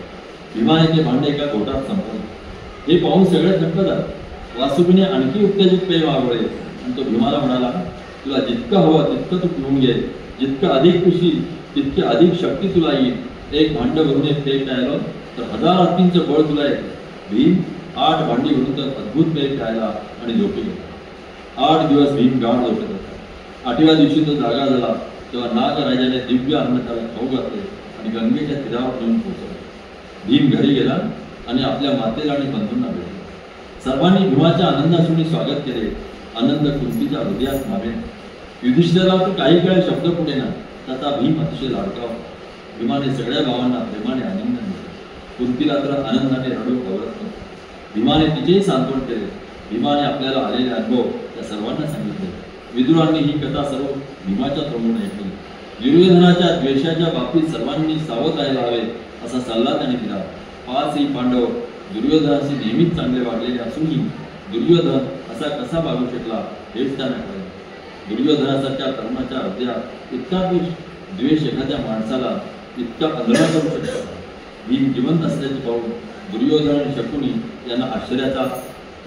भीमाने ते भांडे एका घोटात संपवले. हे पाहून सगळे थक्क झाले. वासुकीने आणखी उत्तेजक पेय मागवले आणि तो भीमाला म्हणाला, तुला जितकं हवं तितकं तू पिऊन घे. जितकं अधिक पिशील तितकी अधिक शक्ती तुला येईल. एक भांड भरून एक पेय प्यायलं तर 1000 हत्तींचं बळ तुला येईल. भीम 8 भांडी भरून तर अद्भुत पेय प्यायला आणि झोपी गेला. 8 दिवस भीम गाढ झोपत होता. 8व्या दिवशी तो जागा झाला तेव्हा नागराजाने दिव्य अन्न त्याला खाऊ घातले आणि गंगेच्या तीरावर नेऊन पोहोचवले. भीम घरी गेला आणि आपल्या मातेला आणि बंधूंना भेटला. सर्वांनी भीमाच्या आनंदासून स्वागत केले. आनंद कुंतीच्या हृदयात मावे. युधिष्ठिराला तर काही काळ शब्द पुढे ना, त्याचा भीम अतिशय लाडका होता. भीमाने सगळ्या भावांना प्रेमाने आनंद दिला. कुंतीला तर आनंदाने रडू कवरत नव्हते. भीमाने तिचेही सांत्वन केले. भीमाने आपल्याला आलेले अनुभव त्या सर्वांना सांगितले. विदुरांनी ही कथा सर्व भीमाच्या तोंडून ऐकली. दुर्योधनाच्या द्वेषाच्या बाबतीत सर्वांनी सावध राहायला हवे असा सल्ला त्याने दिला. 5ही पांडव दुर्योधनाशी नेहमीच चांगले वागलेले असूनही दुर्योधन असा कसा वागू शकला हेच त्यांना कळले. दुर्योधनासारख्या तरुणाच्या हृदयात इतका द्वेष एखाद्या माणसाला इतका आंधळा करू शकतो. भीम जिवंत असल्याचे पाहून दुर्योधन आणि शकुनी यांना आश्चर्याचा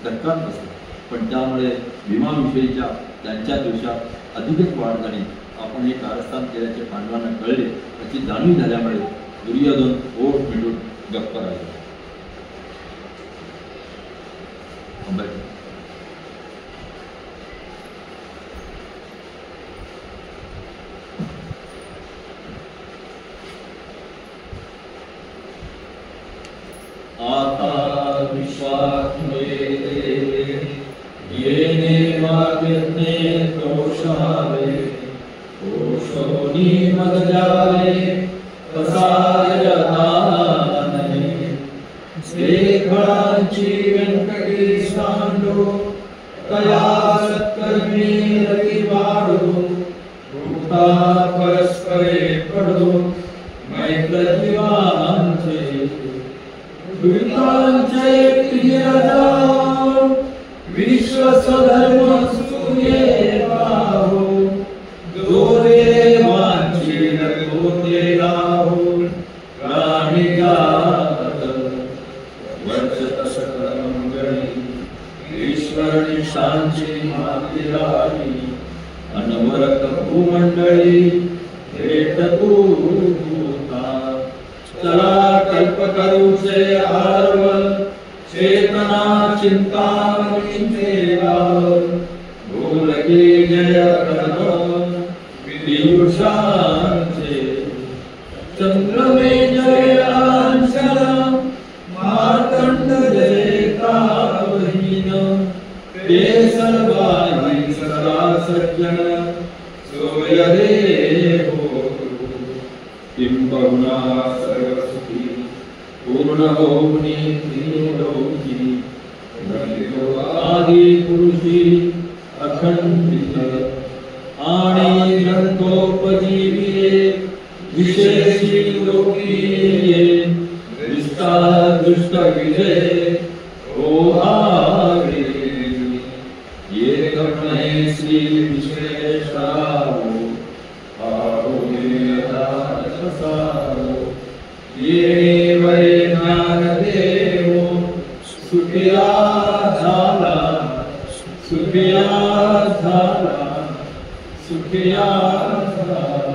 धक्काच बसला. पण त्यामुळे भीमाविषयीच्या त्यांच्या द्वेषात अधिकच वाढ झाली. आपण हे कारस्थान केल्याचे पांडवांना कळले याची जाणीव झाल्यामुळे दुर्योधन ओठ मिटून गप्प राहिले. आता विश्वास येणे वाग्यज्ञे तोषावे तोषोनी मग जावे प्रसारताने शेखळांची व्यंकटी सांडो तया सत्कर्मी रती वाढो भूता परस्परे पडो मैत्र जीवांचे दुरितांचे प्रियराजाओ विश्व स्वधर्म सूर्ये पाहो दोरे वांचे नकोते राहो प्राणी जात वर्षत सकल मंगळी ईश्वर निशांची माती राही अनवरत भूमंडळी भेट तू चला कल्प करूचे आरव चेतना चिंतामणीचे गाव भूलके जय कर्ण पीयूषांचे चंद्रमे जय अंशर मार्तंड जय कावहीन ते सर्वाही सदा सज्जन सोय रे हो किंबहुना सर्वसुखी पूर्ण होऊनी त्रिलोकी आदि पुरुषी अखंडित आणि ग्रंथोपजीविये विशेषी लोकीये विस्तार दुष्ट विजय हो आवे ये कपणे श्री विश्वेश्वराव ये वै ज्ञानदेवो सुखिया झाला सुखिया झाला सुखिया झाला.